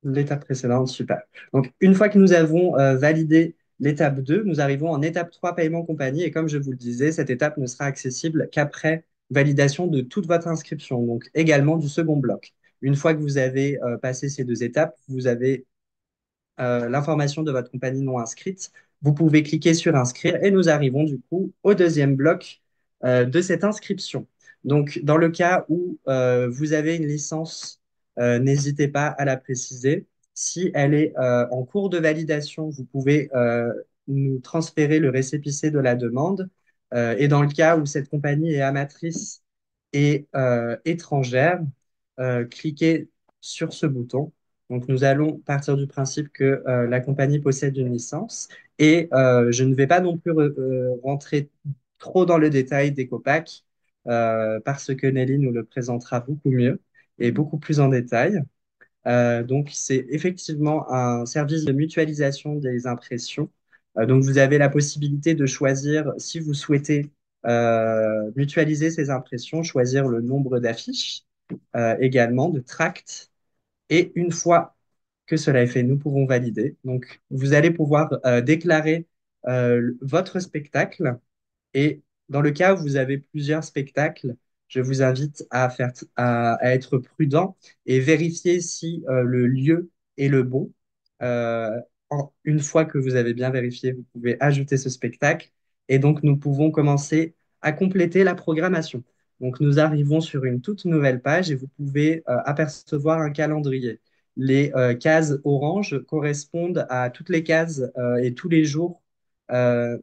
l'étape précédente, super. Donc, une fois que nous avons validé l'étape 2, nous arrivons en étape 3, paiement compagnie. Et comme je vous le disais, cette étape ne sera accessible qu'après validation de toute votre inscription, donc également du second bloc. Une fois que vous avez passé ces deux étapes, vous avez l'information de votre compagnie non inscrite. Vous pouvez cliquer sur inscrire et nous arrivons du coup au deuxième bloc de cette inscription. Donc, dans le cas où vous avez une licence, n'hésitez pas à la préciser. Si elle est en cours de validation, vous pouvez nous transférer le récépissé de la demande. Et dans le cas où cette compagnie est amatrice et étrangère, cliquez sur ce bouton. Donc, nous allons partir du principe que la compagnie possède une licence et je ne vais pas non plus rentrer trop dans le détail des copacs parce que Nelly nous le présentera beaucoup mieux et beaucoup plus en détail. Donc, c'est effectivement un service de mutualisation des impressions. Donc, vous avez la possibilité de choisir, si vous souhaitez mutualiser ces impressions, choisir le nombre d'affiches, également de tracts. Et une fois que cela est fait, nous pouvons valider. Donc, vous allez pouvoir déclarer votre spectacle et dans le cas où vous avez plusieurs spectacles, je vous invite à être prudent et vérifier si le lieu est le bon. Euh, une fois que vous avez bien vérifié, vous pouvez ajouter ce spectacle et donc nous pouvons commencer à compléter la programmation. Donc nous arrivons sur une toute nouvelle page et vous pouvez apercevoir un calendrier. Les cases orange correspondent à toutes les cases et tous les jours euh,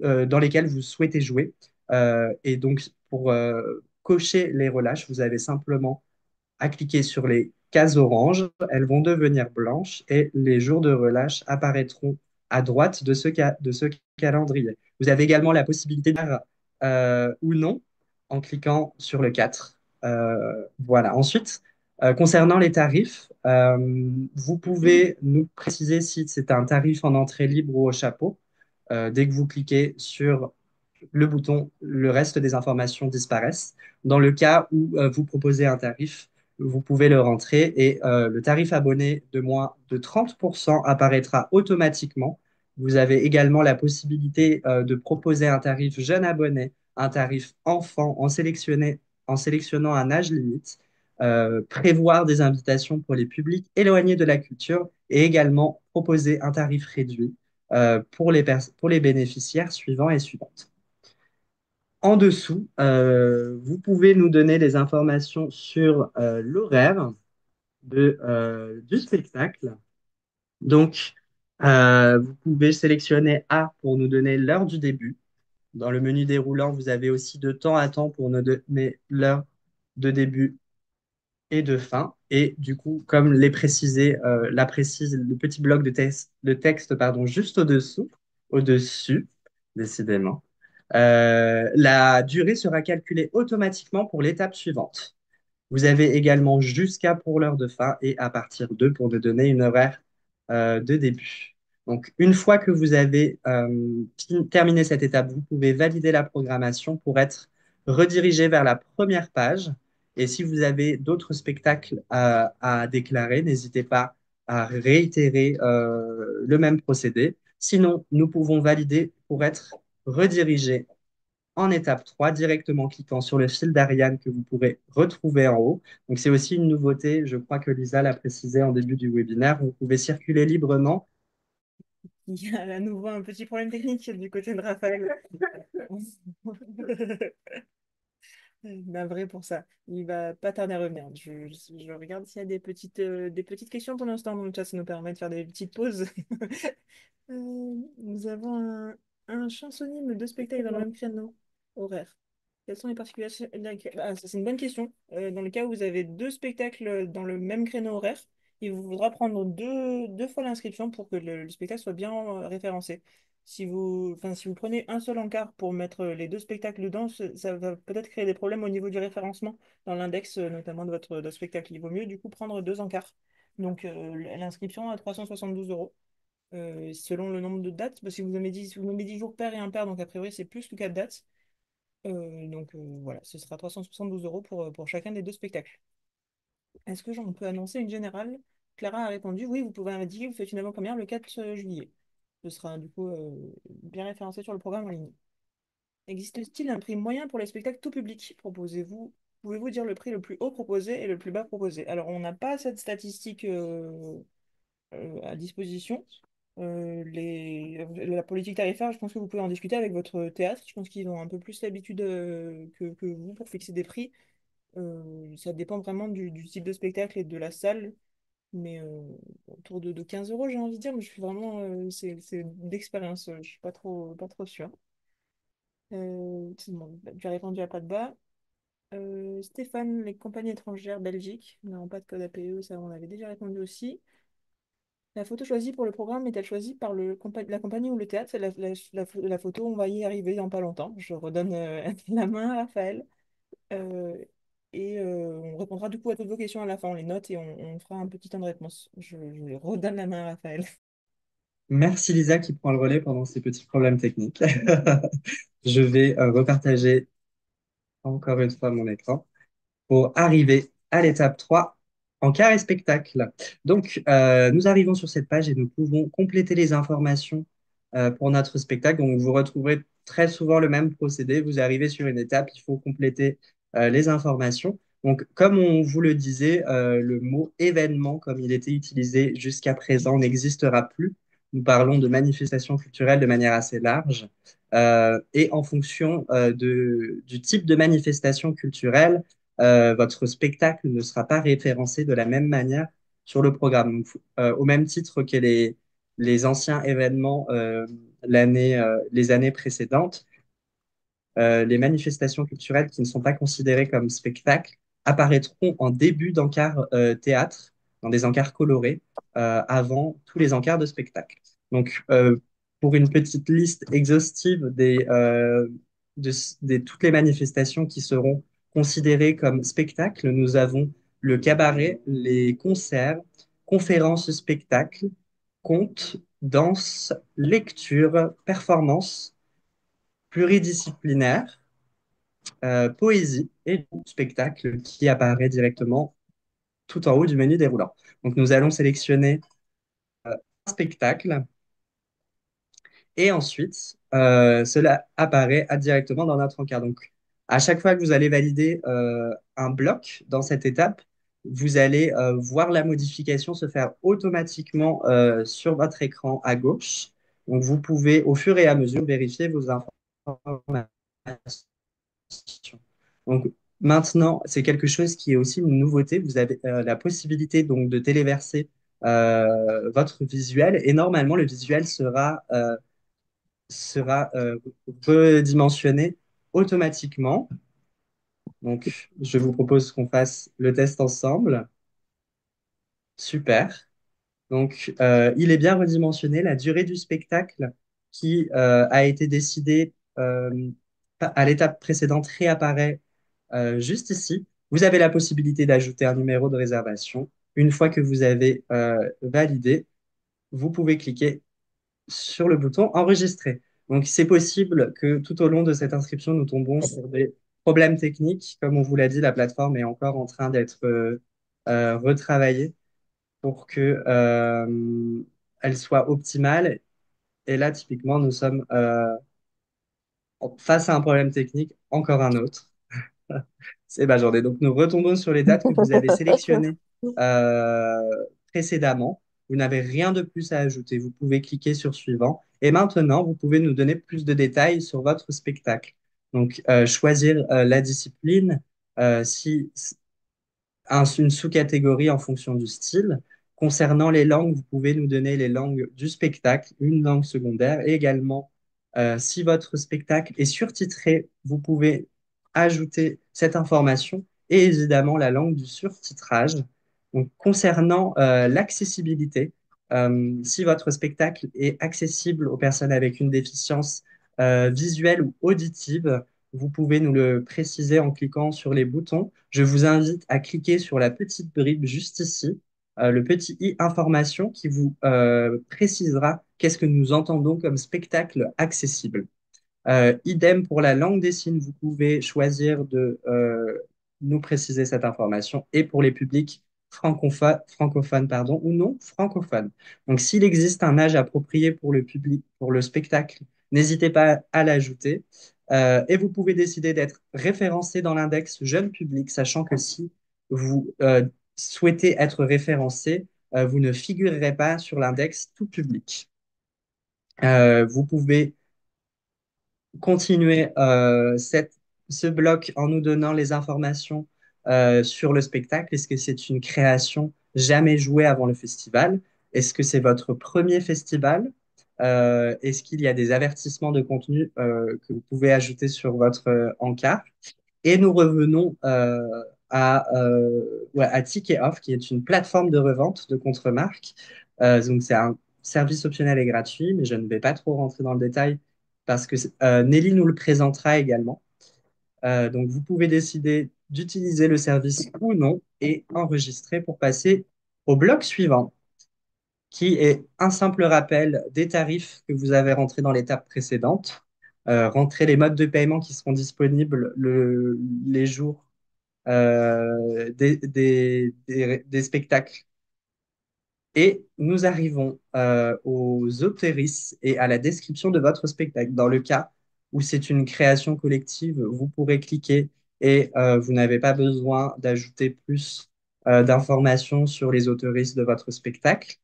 dans lesquels vous souhaitez jouer. Et donc, pour cocher les relâches, vous avez simplement à cliquer sur les cases oranges. Elles vont devenir blanches et les jours de relâche apparaîtront à droite de ce calendrier. Vous avez également la possibilité de faire ou non en cliquant sur le 4. Voilà. Ensuite, concernant les tarifs, vous pouvez nous préciser si c'est un tarif en entrée libre ou au chapeau dès que vous cliquez sur le bouton le reste des informations disparaissent. Dans le cas où vous proposez un tarif, vous pouvez le rentrer et le tarif abonné de moins de 30% apparaîtra automatiquement. Vous avez également la possibilité de proposer un tarif jeune abonné, un tarif enfant en sélectionnant un âge limite, prévoir des invitations pour les publics éloignés de la culture et également proposer un tarif réduit pour les bénéficiaires suivants et suivantes. En dessous, vous pouvez nous donner des informations sur l'horaire du spectacle. Donc, vous pouvez sélectionner A pour nous donner l'heure du début. Dans le menu déroulant, vous avez aussi de temps à temps pour nous donner l'heure de début et de fin. Et du coup, comme les précisé, la précise le petit bloc de texte pardon, juste au-dessus, décidément, la durée sera calculée automatiquement pour l'étape suivante. Vous avez également jusqu'à pour l'heure de fin et à partir de pour nous donner une horaire de début. Donc, une fois que vous avez terminé cette étape, vous pouvez valider la programmation pour être redirigé vers la première page. Et si vous avez d'autres spectacles à déclarer, n'hésitez pas à réitérer le même procédé. Sinon, nous pouvons valider pour être redirigé en étape 3 directement cliquant sur le fil d'Ariane que vous pourrez retrouver en haut. Donc, c'est aussi une nouveauté, je crois que Lisa l'a précisé en début du webinaire. Vous pouvez circuler librement. Il y a à nouveau un petit problème technique du côté de Raphaël. Navré pour ça. Il va pas tarder à revenir. Je regarde s'il y a des petites questions pour l'instant dans le chat, ça nous permet de faire des petites pauses. Nous avons un chansonnier de spectacle dans le même créneau horaire. Quelles sont les particularités? Ah, ça, c'est une bonne question. Dans le cas où vous avez deux spectacles dans le même créneau horaire, il vous faudra prendre deux fois l'inscription pour que le spectacle soit bien référencé. Si vous prenez un seul encart pour mettre les deux spectacles dedans, ça va peut-être créer des problèmes au niveau du référencement dans l'index, notamment de votre spectacle. Il vaut mieux du coup prendre deux encarts. Donc l'inscription à 372 € selon le nombre de dates, parce que vous m'avez dit jour pair et impair, donc a priori c'est plus que 4 dates. Donc voilà, ce sera 372 € pour chacun des deux spectacles. Est-ce que j'en peux annoncer une générale? Clara a répondu, oui, vous pouvez indiquer que vous faites une avant-première le 4 juillet. Ce sera du coup bien référencé sur le programme en ligne. Existe-t-il un prix moyen pour les spectacles tout public? Pouvez-vous dire le prix le plus haut proposé et le plus bas proposé? Alors, on n'a pas cette statistique à disposition. La politique tarifaire, je pense que vous pouvez en discuter avec votre théâtre. Je pense qu'ils ont un peu plus l'habitude que vous pour fixer des prix. Ça dépend vraiment du type de spectacle et de la salle, mais autour de 15 euros, j'ai envie de dire, mais je suis vraiment, c'est d'expérience, je suis pas trop sûre. C'est bon, bah, tu as répondu à pas de bas. Stéphane, les compagnies étrangères Belgique n'ont pas de code APE, ça on avait déjà répondu aussi. La photo choisie pour le programme est-elle choisie par la compagnie ou le théâtre? La photo, on va y arriver dans pas longtemps. Je redonne la main à Raphaël. Euh, et on répondra du coup à toutes vos questions à la fin. On les note et on fera un petit temps de réponse. Je redonne la main à Raphaël. Merci Lisa qui prend le relais pendant ces petits problèmes techniques. Je vais repartager encore une fois mon écran pour arriver à l'étape 3 en carré spectacle. Donc, nous arrivons sur cette page et nous pouvons compléter les informations pour notre spectacle. Donc, vous retrouverez très souvent le même procédé. Vous arrivez sur une étape, il faut compléter les informations. Donc, comme on vous le disait, le mot événement, comme il était utilisé jusqu'à présent, n'existera plus. Nous parlons de manifestations culturelles de manière assez large. Et en fonction du type de manifestation culturelle, votre spectacle ne sera pas référencé de la même manière sur le programme. Donc, au même titre que les anciens événements les années précédentes, les manifestations culturelles qui ne sont pas considérées comme spectacles apparaîtront en début d'encart théâtre, dans des encarts colorés, avant tous les encarts de spectacle. Donc, pour une petite liste exhaustive de toutes les manifestations qui seront considérées comme spectacles, nous avons le cabaret, les concerts, conférences, spectacles, contes, danse, lecture, performances, pluridisciplinaire, poésie et spectacle qui apparaît directement tout en haut du menu déroulant. Donc, nous allons sélectionner un spectacle et ensuite, cela apparaît directement dans notre encart. Donc, à chaque fois que vous allez valider un bloc dans cette étape, vous allez voir la modification se faire automatiquement sur votre écran à gauche. Donc, vous pouvez au fur et à mesure vérifier vos informations. Donc, maintenant, c'est quelque chose qui est aussi une nouveauté. Vous avez la possibilité donc de téléverser votre visuel et normalement, le visuel sera redimensionné automatiquement. Donc, je vous propose qu'on fasse le test ensemble. Super. Donc, il est bien redimensionné. La durée du spectacle qui a été décidée à l'étape précédente réapparaît juste ici. Vous avez la possibilité d'ajouter un numéro de réservation. Une fois que vous avez validé, vous pouvez cliquer sur le bouton enregistrer. Donc, c'est possible que tout au long de cette inscription, nous tombons sur des problèmes techniques. Comme on vous l'a dit, la plateforme est encore en train d'être retravaillée pour que elle soit optimale. Et là, typiquement, nous sommes face à un problème technique, encore un autre. C'est ma journée. Donc, nous retombons sur les dates que vous avez sélectionnées euh, précédemment. Vous n'avez rien de plus à ajouter. Vous pouvez cliquer sur suivant. Et maintenant, vous pouvez nous donner plus de détails sur votre spectacle. Donc, choisir la discipline, si une sous-catégorie en fonction du style. Concernant les langues, vous pouvez nous donner les langues du spectacle, une langue secondaire, et également, si votre spectacle est surtitré, vous pouvez ajouter cette information et évidemment la langue du surtitrage. Donc, concernant l'accessibilité, si votre spectacle est accessible aux personnes avec une déficience visuelle ou auditive, vous pouvez nous le préciser en cliquant sur les boutons. Je vous invite à cliquer sur la petite bribe juste ici, le petit i information qui vous précisera qu'est-ce que nous entendons comme spectacle accessible. Idem pour la langue des signes, vous pouvez choisir de nous préciser cette information et pour les publics francophones pardon, ou non francophones. Donc, s'il existe un âge approprié pour le public, pour le spectacle, n'hésitez pas à l'ajouter. Et vous pouvez décider d'être référencé dans l'index jeune public, sachant que si vous souhaitez être référencé, vous ne figurerez pas sur l'index tout public. Vous pouvez continuer ce bloc en nous donnant les informations sur le spectacle. Est-ce que c'est une création jamais jouée avant le festival? Est-ce que c'est votre premier festival? Est-ce qu'il y a des avertissements de contenu que vous pouvez ajouter sur votre encart? Et nous revenons ouais, à Ticket Off, qui est une plateforme de revente de contre-marques. Donc, c'est un service optionnel et gratuit, mais je ne vais pas trop rentrer dans le détail parce que Nelly nous le présentera également. Donc, vous pouvez décider d'utiliser le service ou non et enregistrer pour passer au bloc suivant, qui est un simple rappel des tarifs que vous avez rentrés dans l'étape précédente. Rentrer les modes de paiement qui seront disponibles les jours des spectacles. Et nous arrivons aux autoristes et à la description de votre spectacle. Dans le cas où c'est une création collective, vous pourrez cliquer et vous n'avez pas besoin d'ajouter plus d'informations sur les autoristes de votre spectacle.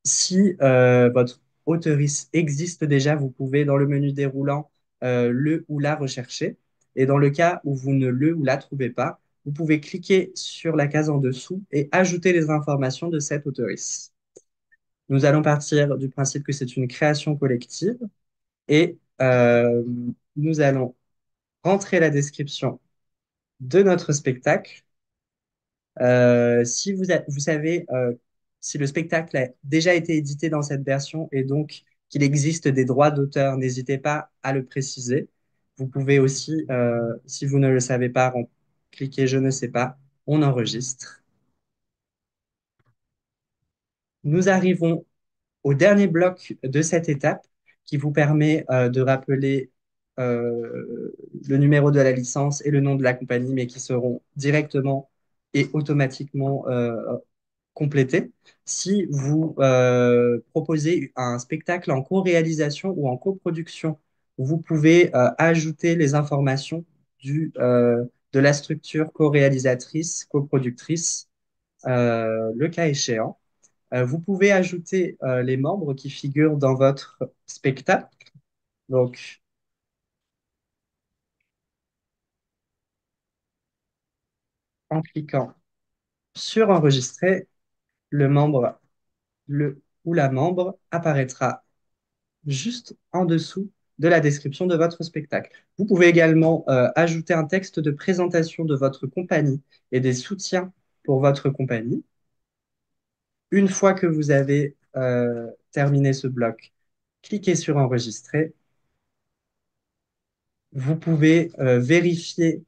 Si votre auteurice existe déjà, vous pouvez, dans le menu déroulant, le ou la rechercher. Et dans le cas où vous ne le ou la trouvez pas, vous pouvez cliquer sur la case en dessous et ajouter les informations de cette auteurice. Nous allons partir du principe que c'est une création collective et nous allons rentrer la description de notre spectacle. Si vous savez si le spectacle a déjà été édité dans cette version et donc qu'il existe des droits d'auteur, n'hésitez pas à le préciser. Vous pouvez aussi, si vous ne le savez pas, cliquer je ne sais pas, on enregistre. Nous arrivons au dernier bloc de cette étape qui vous permet de rappeler le numéro de la licence et le nom de la compagnie, mais qui seront directement et automatiquement complétés. Si vous proposez un spectacle en co-réalisation ou en coproduction, vous pouvez ajouter les informations de la structure co-réalisatrice, coproductrice, le cas échéant. Vous pouvez ajouter les membres qui figurent dans votre spectacle. Donc, en cliquant sur enregistrer, le membre ou la membre apparaîtra juste en dessous de la description de votre spectacle. Vous pouvez également ajouter un texte de présentation de votre compagnie et des soutiens pour votre compagnie. Une fois que vous avez terminé ce bloc, cliquez sur enregistrer. Vous pouvez vérifier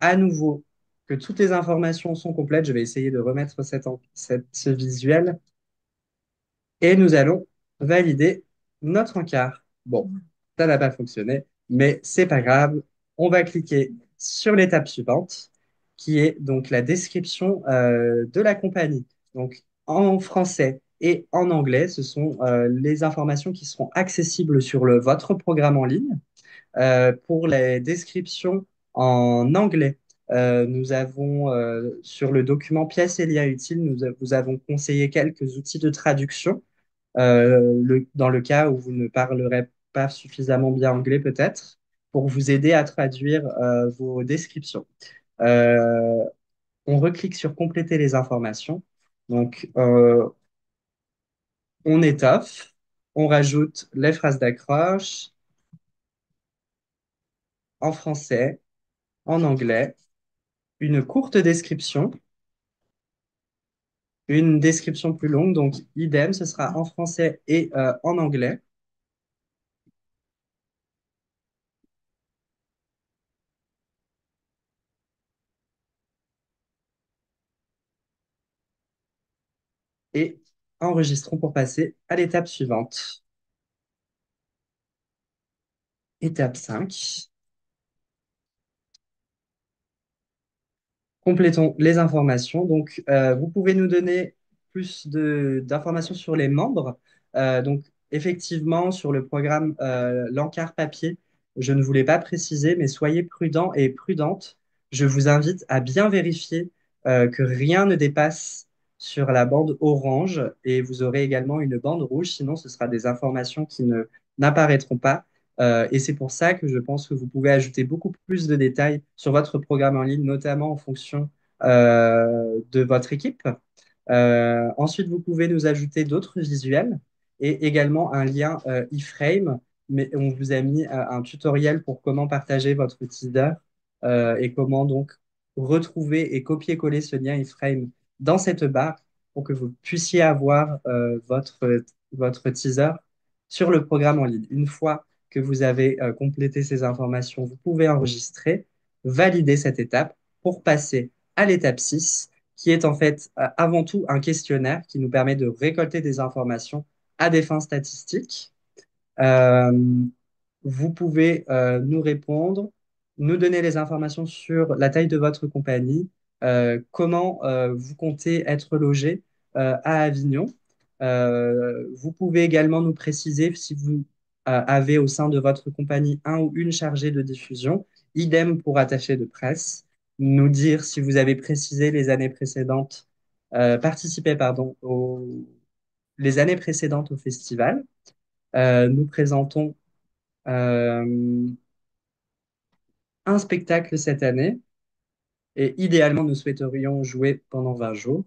à nouveau que toutes les informations sont complètes. Je vais essayer de remettre ce visuel et nous allons valider notre encart. Bon, ça n'a pas fonctionné, mais c'est pas grave. On va cliquer sur l'étape suivante, qui est donc la description de la compagnie. Donc, en français et en anglais, ce sont les informations qui seront accessibles sur votre programme en ligne. Pour les descriptions en anglais, nous avons sur le document pièces et liens utiles, vous avons conseillé quelques outils de traduction dans le cas où vous ne parlerez pas suffisamment bien anglais peut-être, pour vous aider à traduire vos descriptions. Euh, on reclique sur compléter les informations. Donc, on étoffe, on rajoute les phrases d'accroche en français, en anglais, une courte description, une description plus longue, donc idem, ce sera en français et en anglais. Et enregistrons pour passer à l'étape suivante. Étape 5. Complétons les informations. Donc, vous pouvez nous donner plus d'informations sur les membres. Donc, effectivement, sur le programme l'encart papier, je ne voulais pas préciser, mais soyez prudents et prudentes. Je vous invite à bien vérifier que rien ne dépasse sur la bande orange et vous aurez également une bande rouge, sinon ce sera des informations qui ne n'apparaîtront pas. Et c'est pour ça que je pense que vous pouvez ajouter beaucoup plus de détails sur votre programme en ligne, notamment en fonction de votre équipe. Ensuite, vous pouvez nous ajouter d'autres visuels et également un lien iframe, mais on vous a mis un tutoriel pour comment partager votre teaser et comment donc retrouver et copier-coller ce lien iframe dans cette barre pour que vous puissiez avoir votre teaser sur le programme en ligne. Une fois que vous avez complété ces informations, vous pouvez enregistrer, valider cette étape pour passer à l'étape 6, qui est en fait avant tout un questionnaire qui nous permet de récolter des informations à des fins statistiques. Euh, vous pouvez nous répondre, nous donner les informations sur la taille de votre compagnie, comment vous comptez être logé à Avignon. Vous pouvez également nous préciser si vous avez au sein de votre compagnie un ou une chargée de diffusion, idem pour attaché de presse, nous dire si vous avez précisé les années précédentes, participé pardon, les années précédentes au festival. Nous présentons euh, un spectacle cette année et idéalement, nous souhaiterions jouer pendant 20 jours.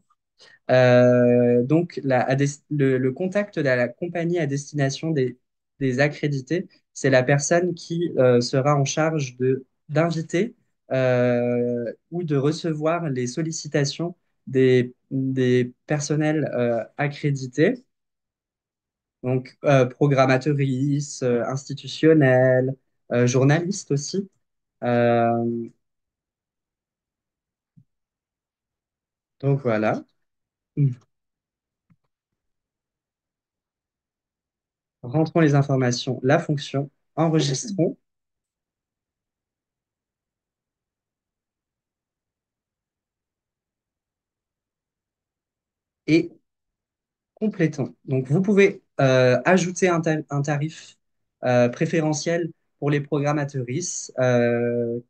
Donc, le contact de la compagnie à destination des accrédités, c'est la personne qui sera en charge d'inviter ou de recevoir les sollicitations des personnels accrédités, donc programmatrices, institutionnels, journalistes aussi. Euh, donc voilà. Rentrons les informations, la fonction, enregistrons. et complétant. Donc, vous pouvez ajouter un tarif préférentiel pour les programmatrices,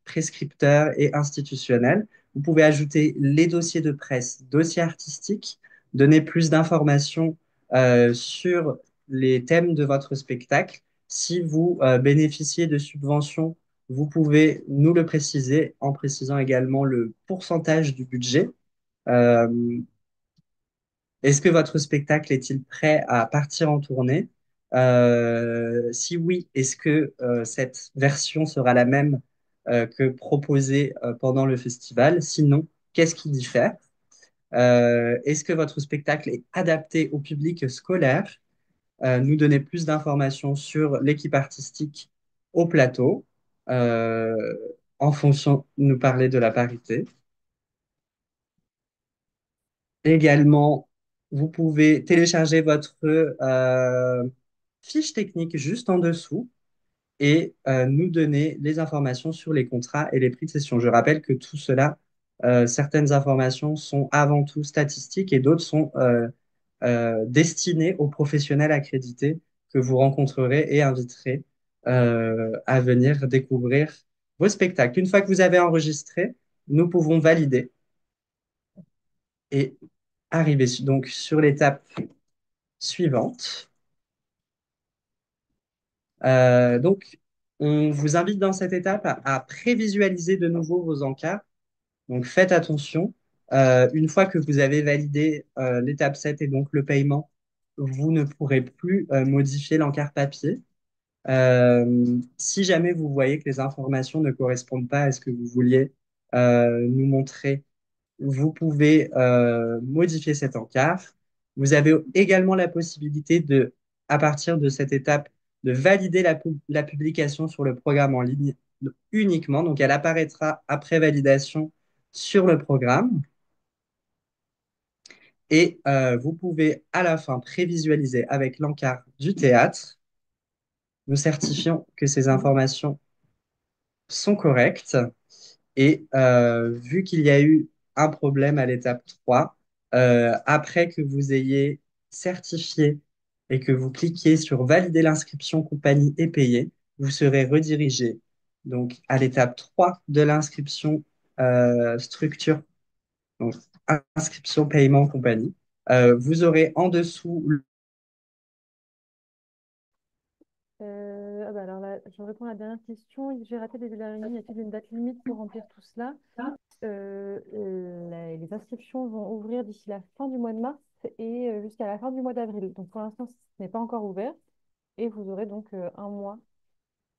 prescripteurs et institutionnels. Vous pouvez ajouter les dossiers de presse, dossiers artistiques, donner plus d'informations sur les thèmes de votre spectacle. Si vous bénéficiez de subventions, vous pouvez nous le préciser en précisant également le pourcentage du budget. Euh, Est-ce que votre spectacle est-il prêt à partir en tournée? Si oui, est-ce que cette version sera la même que proposée pendant le festival? Sinon, qu'est-ce qui diffère? Est-ce que votre spectacle est adapté au public scolaire? Nous donner plus d'informations sur l'équipe artistique au plateau, euh, en fonction, nous parler de la parité. Également, vous pouvez télécharger votre fiche technique juste en dessous et nous donner les informations sur les contrats et les prix de session. Je rappelle que tout cela, certaines informations sont avant tout statistiques et d'autres sont destinées aux professionnels accrédités que vous rencontrerez et inviterez à venir découvrir vos spectacles. Une fois que vous avez enregistré, nous pouvons valider et arriver donc sur l'étape suivante. Donc, on vous invite dans cette étape à prévisualiser de nouveau vos encarts. Donc, faites attention. Une fois que vous avez validé l'étape 7 et donc le paiement, vous ne pourrez plus modifier l'encart papier. Si jamais vous voyez que les informations ne correspondent pas à ce que vous vouliez nous montrer, vous pouvez modifier cet encart. Vous avez également la possibilité de, à partir de cette étape, de valider la publication sur le programme en ligne uniquement. Donc, elle apparaîtra après validation sur le programme. Et vous pouvez à la fin prévisualiser avec l'encart du théâtre. Nous certifions que ces informations sont correctes. Et vu qu'il y a eu un problème à l'étape 3, après que vous ayez certifié et que vous cliquiez sur valider l'inscription compagnie et payer, vous serez redirigé donc à l'étape 3 de l'inscription structure, donc inscription paiement compagnie. Vous aurez en dessous. Ah bah alors là, je réponds à la dernière question. J'ai raté le début de la réunion. Y a-t-il une date limite pour remplir tout cela? Les inscriptions vont ouvrir d'ici la fin du mois de mars et jusqu'à la fin du mois d'avril. Donc pour l'instant, ce n'est pas encore ouvert et vous aurez donc un mois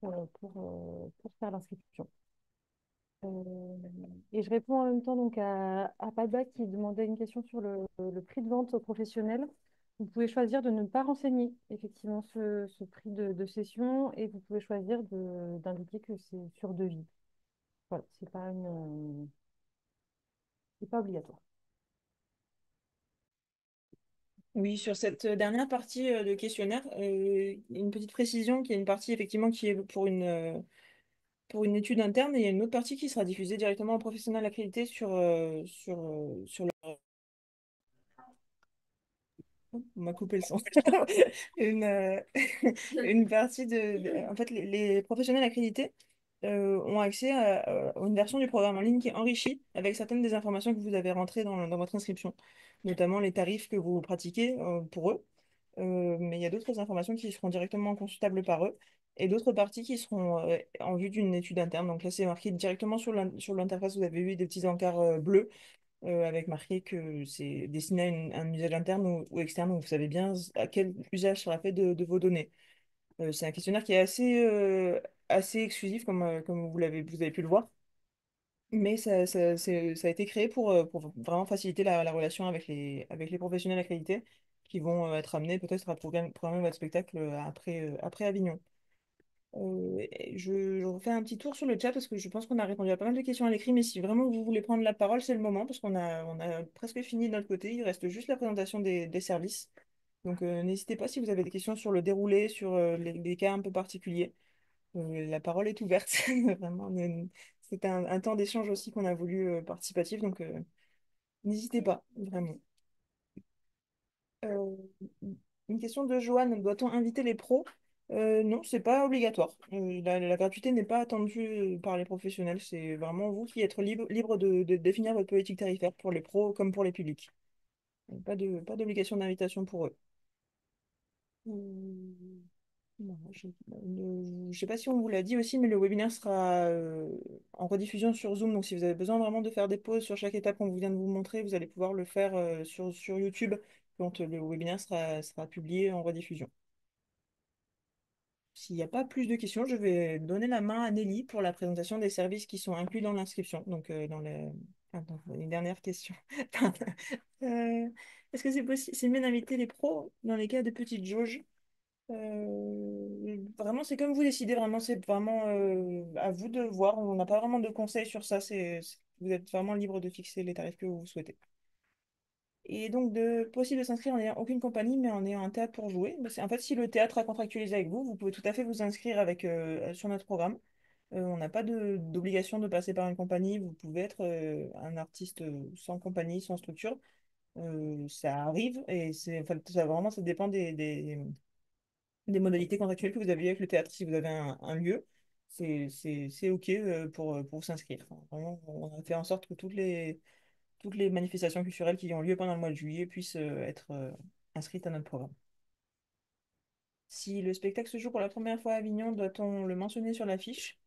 pour faire l'inscription. Euh, et je réponds en même temps donc à Padba qui demandait une question sur le prix de vente aux professionnels. Vous pouvez choisir de ne pas renseigner effectivement ce prix de session et vous pouvez choisir d'indiquer que c'est sur devis. Voilà, c'est pas obligatoire. Oui, sur cette dernière partie de questionnaire, une petite précision, qu'il y a une partie effectivement qui est pour une étude interne et il y a une autre partie qui sera diffusée directement aux professionnels accrédités sur on m'a coupé le son. Une, euh, une partie En fait, les professionnels accrédités ont accès à une version du programme en ligne qui est enrichie avec certaines des informations que vous avez rentrées dans votre inscription, notamment les tarifs que vous pratiquez pour eux. Mais il y a d'autres informations qui seront directement consultables par eux et d'autres parties qui seront en vue d'une étude interne. Donc là, c'est marqué directement sur l'interface. Vous avez vu des petits encarts bleus avec marqué que c'est destiné à un usage interne ou externe, donc vous savez bien à quel usage sera fait de vos données. C'est un questionnaire qui est assez exclusif, comme vous avez pu le voir, mais ça a été créé pour vraiment faciliter la relation avec les professionnels accrédités qui vont être amenés peut-être à programmer votre spectacle après Avignon. Je refais un petit tour sur le chat parce que je pense qu'on a répondu à pas mal de questions à l'écrit, mais si vraiment vous voulez prendre la parole, c'est le moment parce on a presque fini de notre côté. Il reste juste la présentation des services. Donc n'hésitez pas si vous avez des questions sur le déroulé, sur les cas un peu particuliers. La parole est ouverte. Vraiment, c'est un temps d'échange aussi qu'on a voulu participatif, donc n'hésitez pas, vraiment. Euh, une question de Joanne, doit-on inviter les pros? Non, c'est pas obligatoire. La gratuité n'est pas attendue par les professionnels. C'est vraiment vous qui êtes libre de définir votre politique tarifaire pour les pros comme pour les publics. Pas d'obligation d'invitation pour eux. Euh, non, je sais pas si on vous l'a dit aussi, mais le webinaire sera en rediffusion sur Zoom. Donc, si vous avez besoin vraiment de faire des pauses sur chaque étape qu'on vient de vous montrer, vous allez pouvoir le faire sur YouTube quand le webinaire sera publié en rediffusion. S'il n'y a pas plus de questions, je vais donner la main à Nelly pour la présentation des services qui sont inclus dans l'inscription. Donc, dans les... Attends, une dernière question. Euh, Est-ce que c'est possible, c'est mieux d'inviter les pros dans les cas de petites jauges? Vraiment, c'est comme vous décidez. Vraiment, c'est vraiment à vous de voir. On n'a pas vraiment de conseils sur ça. Vous êtes vraiment libre de fixer les tarifs que vous souhaitez. Et donc, possible de s'inscrire en n'ayant aucune compagnie, mais en ayant un théâtre pour jouer. Bah, en fait, si le théâtre a contractualisé avec vous, vous pouvez tout à fait vous inscrire sur notre programme. On n'a pas d'obligation de passer par une compagnie. Vous pouvez être un artiste sans compagnie, sans structure. Ça arrive et enfin, vraiment, ça dépend des modalités contractuelles que vous avez avec le théâtre. Si vous avez un lieu, c'est OK pour s'inscrire. Enfin, vraiment, on a fait en sorte que toutes les manifestations culturelles qui ont lieu pendant le mois de juillet puissent être inscrites à notre programme. Si le spectacle se joue pour la première fois à Avignon, doit-on le mentionner sur l'affiche?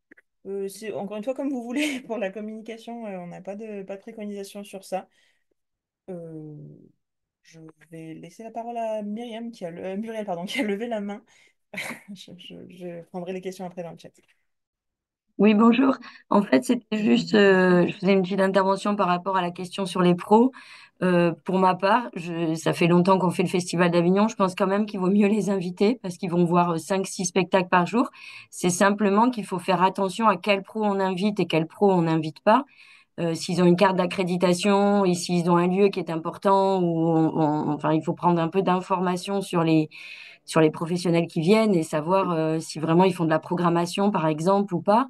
C'est encore une fois comme vous voulez pour la communication, on n'a pas de préconisation sur ça. Euh, je vais laisser la parole à Myriam Muriel, pardon, qui a levé la main. Je prendrai les questions après dans le chat. Oui, bonjour. En fait, c'était juste, je faisais une petite intervention par rapport à la question sur les pros. Pour ma part, ça fait longtemps qu'on fait le Festival d'Avignon. Je pense quand même qu'il vaut mieux les inviter parce qu'ils vont voir 5, 6 spectacles par jour. C'est simplement qu'il faut faire attention à quel pro on invite et quel pro on n'invite pas. S'ils ont une carte d'accréditation et s'ils ont un lieu qui est important, ou enfin, il faut prendre un peu d'informations sur les professionnels qui viennent et savoir si vraiment ils font de la programmation, par exemple, ou pas.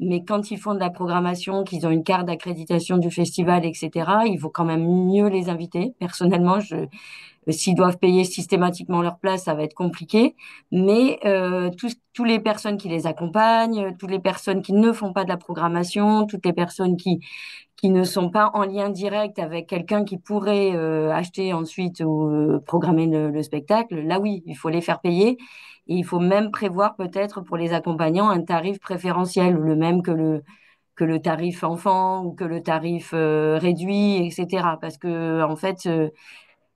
Mais quand ils font de la programmation, qu'ils ont une carte d'accréditation du festival, etc., il vaut quand même mieux les inviter. Personnellement, s'ils doivent payer systématiquement leur place, ça va être compliqué. Mais tous les personnes qui les accompagnent, toutes les personnes qui ne font pas de la programmation, toutes les personnes qui ne sont pas en lien direct avec quelqu'un qui pourrait acheter ensuite ou programmer le spectacle, là oui, il faut les faire payer. Et il faut même prévoir peut-être pour les accompagnants un tarif préférentiel, le même que le tarif enfant ou que le tarif réduit, etc. Parce que en fait,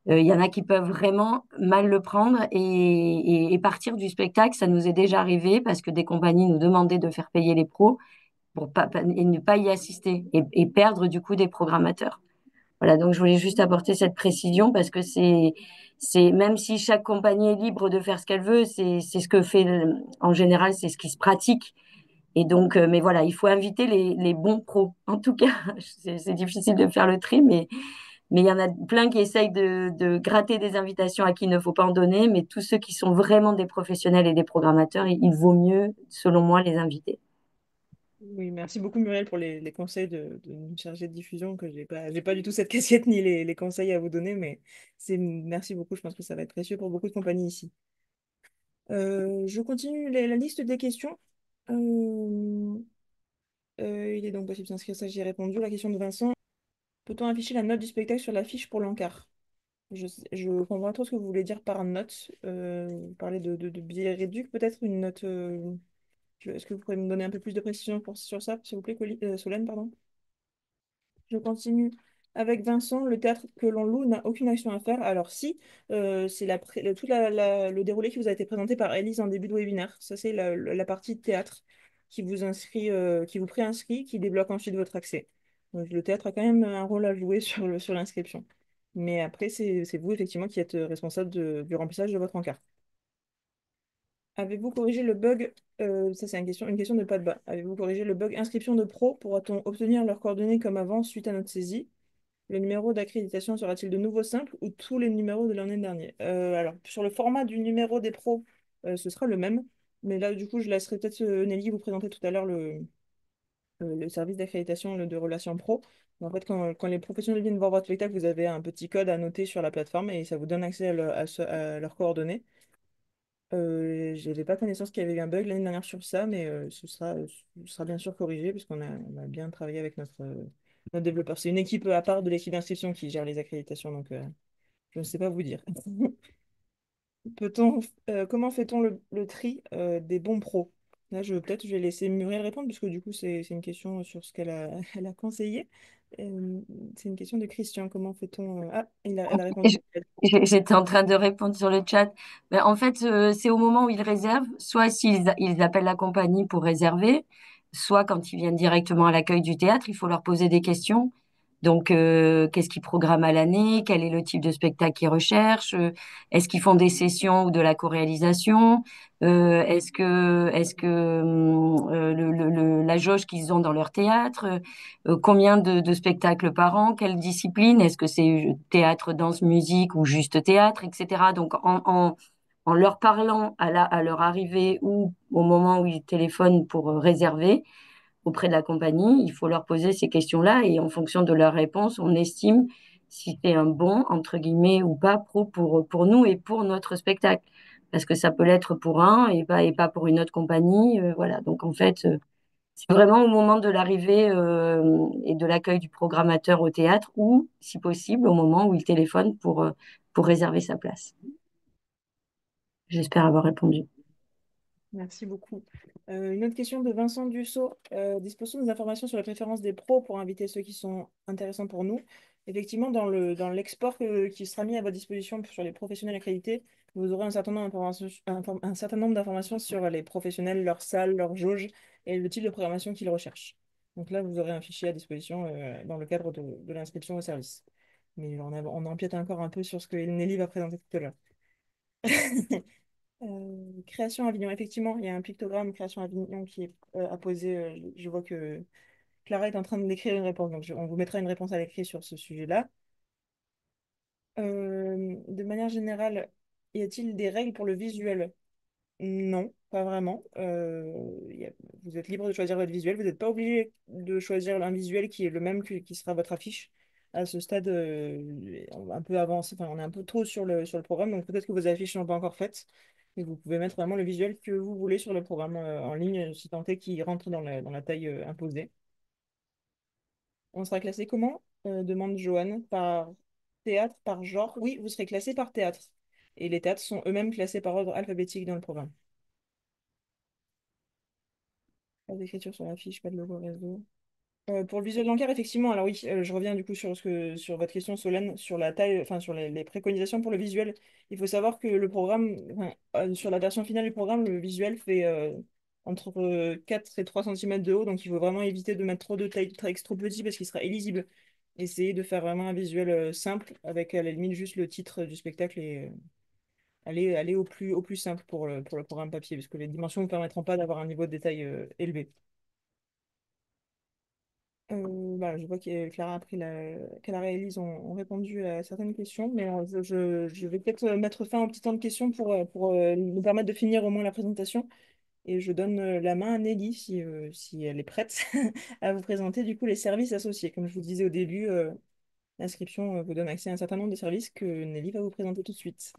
il y en a qui peuvent vraiment mal le prendre et partir du spectacle. Ça nous est déjà arrivé parce que des compagnies nous demandaient de faire payer les pros et ne pas y assister et perdre du coup des programmateurs. Voilà, donc je voulais juste apporter cette précision parce que même si chaque compagnie est libre de faire ce qu'elle veut, c'est ce que fait, en général, c'est ce qui se pratique. Et donc, mais voilà, il faut inviter les bons pros. En tout cas, c'est difficile de faire le tri, mais il y en a plein qui essayent de gratter des invitations à qui il ne faut pas en donner, mais tous ceux qui sont vraiment des professionnels et des programmateurs, il vaut mieux, selon moi, les inviter. Oui, merci beaucoup Muriel pour les conseils de une chargée de diffusion que j'ai pas du tout cette casquette ni les conseils à vous donner, mais merci beaucoup. Je pense que ça va être précieux pour beaucoup de compagnies ici. Je continue la liste des questions. Euh, il est donc possible de s'inscrire, ça j'y ai répondu. La question de Vincent, peut-on afficher la note du spectacle sur l'affiche pour l'encart? Je comprends pas trop ce que vous voulez dire par note. Vous parlez de billets réduits, peut-être une note. Est-ce que vous pourriez me donner un peu plus de précision sur ça, s'il vous plaît, Solène, pardon? Je continue avec Vincent. Le théâtre que l'on loue n'a aucune action à faire. Alors si, c'est tout le déroulé qui vous a été présenté par Elise en début de webinaire. Ça, c'est la partie théâtre qui vous inscrit, qui vous préinscrit, qui débloque ensuite votre accès. Donc, le théâtre a quand même un rôle à jouer sur l'inscription. Mais après, c'est vous, effectivement, qui êtes responsable du remplissage de votre encart. Avez-vous corrigé le bug, ça c'est une question de pas de bas. Avez-vous corrigé le bug inscription de pro? Pourra-t-on obtenir leurs coordonnées comme avant suite à notre saisie? Le numéro d'accréditation sera-t-il de nouveau simple ou tous les numéros de l'année dernière? Alors, sur le format du numéro des pros, ce sera le même. Mais là, du coup, je laisserai peut-être Nelly vous présenter tout à l'heure le service d'accréditation de relations pro. En fait, quand les professionnels viennent voir votre spectacle, vous avez un petit code à noter sur la plateforme et ça vous donne accès à leurs coordonnées. Je n'avais pas connaissance qu'il y avait eu un bug l'année dernière sur ça, mais ce sera bien sûr corrigé puisqu'on a bien travaillé avec notre développeur. C'est une équipe à part de l'équipe d'inscription qui gère les accréditations, donc je ne sais pas vous dire. Comment fait-on le tri des bons pros? Là, peut-être je vais laisser Muriel répondre, puisque du coup, c'est une question sur ce qu'elle a, elle a conseillé. Euh, c'est une question de Christian. Comment fait-on? Ah, elle a répondu. Je- J'étais en train de répondre sur le chat. Mais en fait, c'est au moment où ils réservent, soit ils appellent la compagnie pour réserver, soit quand ils viennent directement à l'accueil du théâtre, il faut leur poser des questions. Donc, qu'est-ce qu'ils programment à l'année? Quel est le type de spectacle qu'ils recherchent? Est-ce qu'ils font des sessions ou de la co-réalisation? La jauge qu'ils ont dans leur théâtre? Combien de spectacles par an? Quelle discipline? Est-ce que c'est théâtre, danse, musique ou juste théâtre, etc. Donc, en leur parlant à leur arrivée ou au moment où ils téléphonent pour réserver, auprès de la compagnie, il faut leur poser ces questions-là et en fonction de leur réponse, on estime si c'est un bon, entre guillemets, ou pas pro pour nous et pour notre spectacle. Parce que ça peut l'être pour un et pas pour une autre compagnie. Voilà. Donc, en fait, c'est vraiment au moment de l'arrivée et de l'accueil du programmateur au théâtre ou, si possible, au moment où il téléphone pour réserver sa place. J'espère avoir répondu. Merci beaucoup. Une autre question de Vincent Dussault. Dispose-t-on des informations sur les préférences des pros pour inviter ceux qui sont intéressants pour nous? Effectivement, dans l'export qui sera mis à votre disposition sur les professionnels accrédités, vous aurez un certain nombre d'informations, un certain nombre d'informations sur les professionnels, leur salle, leur jauge et le type de programmation qu'ils recherchent. Donc là, vous aurez un fichier à disposition dans le cadre de l'inscription au service. Mais on empiète encore un peu sur ce que Nelly va présenter tout à l'heure. Création Avignon, effectivement, il y a un pictogramme Création Avignon qui est apposé. Je vois que Clara est en train d'écrire une réponse, donc on vous mettra une réponse à l'écrit sur ce sujet-là. De manière générale, y a-t-il des règles pour le visuel? Non, pas vraiment. Vous êtes libre de choisir votre visuel. Vous n'êtes pas obligé de choisir un visuel qui est le même qui sera votre affiche. À ce stade, on va un peu avancé, enfin, on est un peu trop sur le programme, donc peut-être que vos affiches ne sont pas encore faites. Et vous pouvez mettre vraiment le visuel que vous voulez sur le programme en ligne, si tant est qu'il rentre dans la taille imposée. On sera classé comment? Demande Joanne. Par théâtre, par genre? Oui, vous serez classé par théâtre. Et les théâtres sont eux-mêmes classés par ordre alphabétique dans le programme. Pas d'écriture sur la fiche, pas de logo réseau. Pour le visuel bancaire, effectivement, alors oui, je reviens du coup sur votre question, Solène, sur la taille, enfin sur les préconisations pour le visuel. Il faut savoir que le programme, enfin, sur la version finale du programme, le visuel fait entre 4 et 3 cm de haut, donc il faut vraiment éviter de mettre trop de texte trop petit parce qu'il sera illisible. Essayez de faire vraiment un visuel simple avec à la limite juste le titre du spectacle et aller au plus simple pour le programme papier, parce que les dimensions ne vous permettront pas d'avoir un niveau de détail élevé. Voilà, je vois que Clara et Elise ont répondu à certaines questions, mais je vais peut-être mettre fin au petit temps de questions pour nous permettre de finir au moins la présentation. Et je donne la main à Nelly si elle est prête à vous présenter du coup les services associés. Comme je vous disais au début, l'inscription vous donne accès à un certain nombre de services que Nelly va vous présenter tout de suite.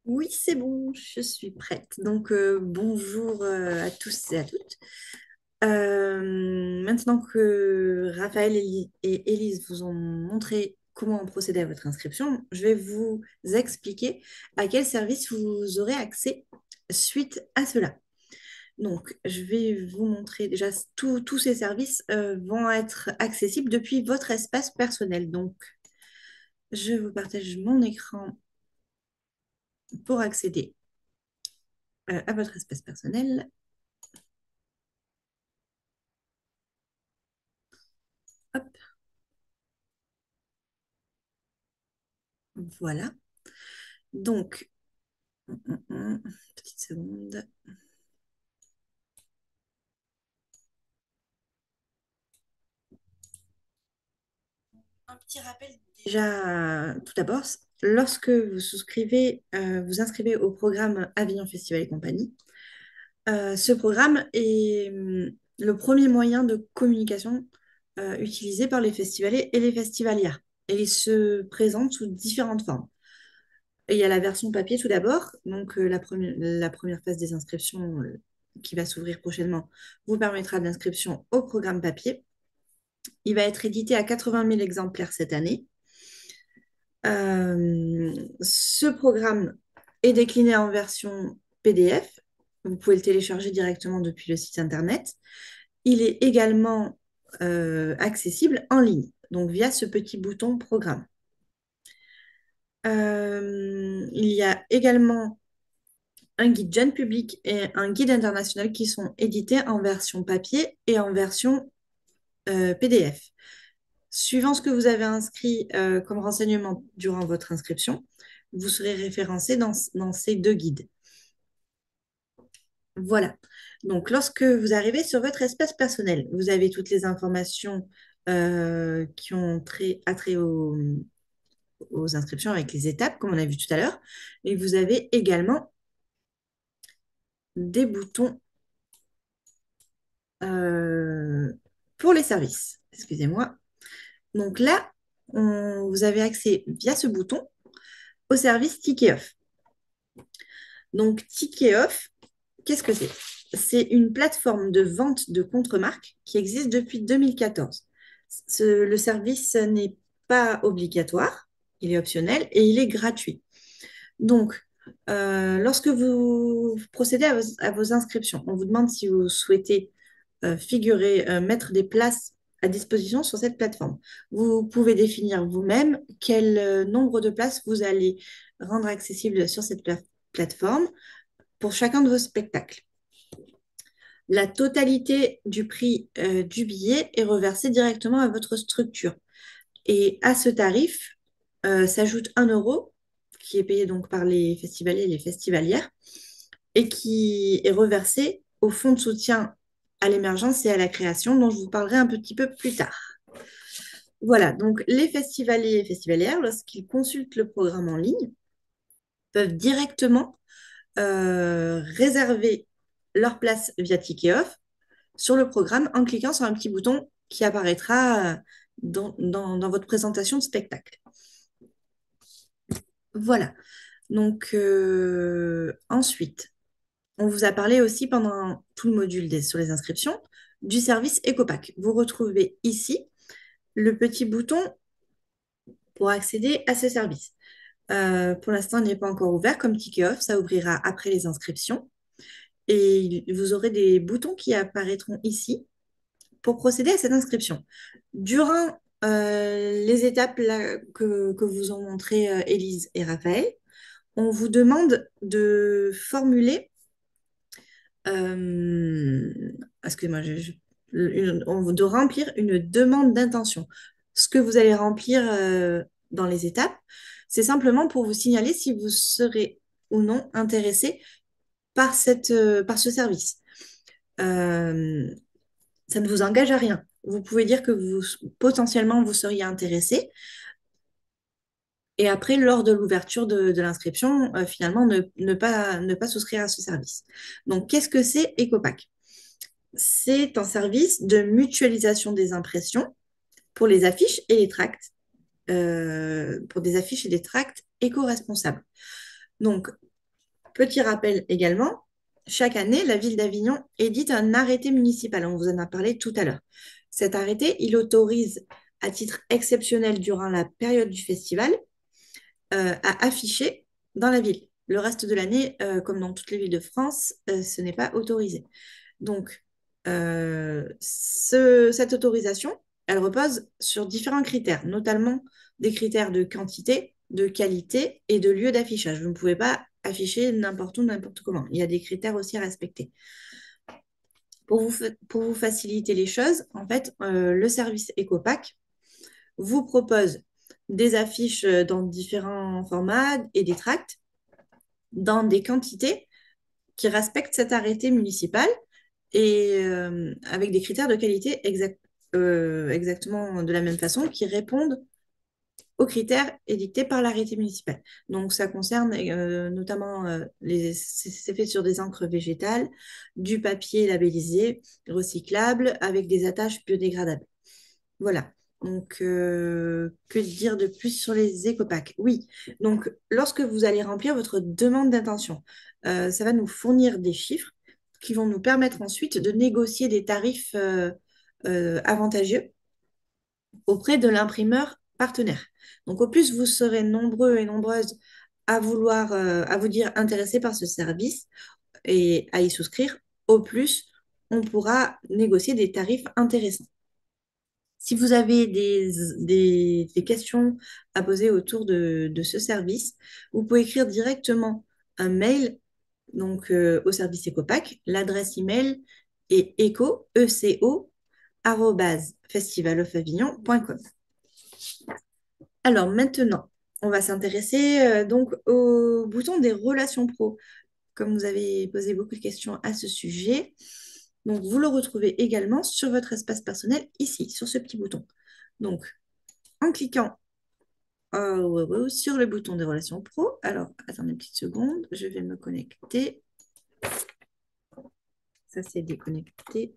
Oui, c'est bon, je suis prête. Donc, bonjour à tous et à toutes. Maintenant que Raphaël et Élise vous ont montré comment procéder à votre inscription, je vais vous expliquer à quel service vous aurez accès suite à cela. Donc, je vais vous montrer déjà tous ces services vont être accessibles depuis votre espace personnel. Donc, je vous partage mon écran pour accéder à votre espace personnel. Hop, voilà. Donc, petite seconde. Un petit rappel déjà, tout d'abord, lorsque vous souscrivez, vous inscrivez au programme Avignon Festival et compagnie, ce programme est le premier moyen de communication utilisés par les festivaliers et les festivalières. Et il se présente sous différentes formes. Et il y a la version papier tout d'abord. Donc, la première phase des inscriptions qui va s'ouvrir prochainement vous permettra de l'inscription au programme papier. Il va être édité à 80 000 exemplaires cette année. Ce programme est décliné en version PDF. Vous pouvez le télécharger directement depuis le site internet. Il est également accessible en ligne, donc via ce petit bouton programme. Il y a également un guide jeune public et un guide international qui sont édités en version papier et en version PDF. Suivant ce que vous avez inscrit comme renseignement durant votre inscription, vous serez référencé dans ces deux guides. Voilà. Donc, lorsque vous arrivez sur votre espace personnel, vous avez toutes les informations qui ont trait aux inscriptions avec les étapes, comme on a vu tout à l'heure. Et vous avez également des boutons pour les services. Excusez-moi. Donc là, vous avez accès via ce bouton au service Ticket Off. Donc, Ticket Off, qu'est-ce que c'est? C'est une plateforme de vente de contre-marques qui existe depuis 2014. Le service n'est pas obligatoire, il est optionnel et il est gratuit. Donc, lorsque vous procédez à vos inscriptions, on vous demande si vous souhaitez mettre des places à disposition sur cette plateforme. Vous pouvez définir vous-même quel nombre de places vous allez rendre accessibles sur cette plateforme pour chacun de vos spectacles. La totalité du prix du billet est reversée directement à votre structure. Et à ce tarif s'ajoute 1 euro qui est payé donc par les festivaliers et les festivalières et qui est reversé au fonds de soutien à l'émergence et à la création dont je vous parlerai un petit peu plus tard. Voilà, donc les festivaliers et festivalières, lorsqu'ils consultent le programme en ligne, peuvent directement réserver leur place via Ticket Off sur le programme en cliquant sur un petit bouton qui apparaîtra dans votre présentation de spectacle. Voilà. Donc, ensuite, on vous a parlé aussi pendant tout le module sur les inscriptions du service Ecopack. Vous retrouvez ici le petit bouton pour accéder à ce service. Pour l'instant, il n'est pas encore ouvert comme Ticket Off. Ça ouvrira après les inscriptions. Et vous aurez des boutons qui apparaîtront ici pour procéder à cette inscription. Durant les étapes là, que vous ont montré Élise et Raphaël, on vous demande de formuler, excusez-moi, de remplir une demande d'intention. Ce que vous allez remplir dans les étapes, c'est simplement pour vous signaler si vous serez ou non intéressé par ce service. Ça ne vous engage à rien. Vous pouvez dire que potentiellement vous seriez intéressé. Et après, lors de l'ouverture de l'inscription, finalement, ne pas souscrire à ce service. Donc, qu'est-ce que c'est Ecopack? C'est un service de mutualisation des impressions pour les affiches et les tracts, pour des affiches et des tracts éco-responsables. Donc, petit rappel également, chaque année, la ville d'Avignon édite un arrêté municipal. On vous en a parlé tout à l'heure. Cet arrêté, il autorise à titre exceptionnel durant la période du festival à afficher dans la ville. Le reste de l'année, comme dans toutes les villes de France, ce n'est pas autorisé. Donc, cette autorisation, elle repose sur différents critères, notamment des critères de quantité, de qualité et de lieu d'affichage. Vous ne pouvez pas afficher n'importe où, n'importe comment. Il y a des critères aussi à respecter. Pour vous faciliter les choses, en fait, le service Ecopack vous propose des affiches dans différents formats et des tracts dans des quantités qui respectent cet arrêté municipal et avec des critères de qualité exactement de la même façon qui répondent aux critères édictés par l'arrêté municipal. Donc, ça concerne notamment, c'est fait sur des encres végétales, du papier labellisé, recyclable, avec des attaches biodégradables. Voilà. Donc, que dire de plus sur les éco-packs? Oui. Donc, lorsque vous allez remplir votre demande d'intention, ça va nous fournir des chiffres qui vont nous permettre ensuite de négocier des tarifs avantageux auprès de l'imprimeur partenaire. Donc, au plus vous serez nombreux et nombreuses à vouloir, à vous dire intéressés par ce service et à y souscrire, au plus on pourra négocier des tarifs intéressants. Si vous avez des questions à poser autour de ce service, vous pouvez écrire directement un mail donc, au service Ecopack. L'adresse email est eco, arobase festivalofavignon.com. Alors maintenant, on va s'intéresser donc au bouton des relations pro. Comme vous avez posé beaucoup de questions à ce sujet, donc vous le retrouvez également sur votre espace personnel ici, sur ce petit bouton. Donc, en cliquant sur le bouton des relations pro, alors attendez une petite seconde, je vais me connecter. Ça, c'est déconnecté.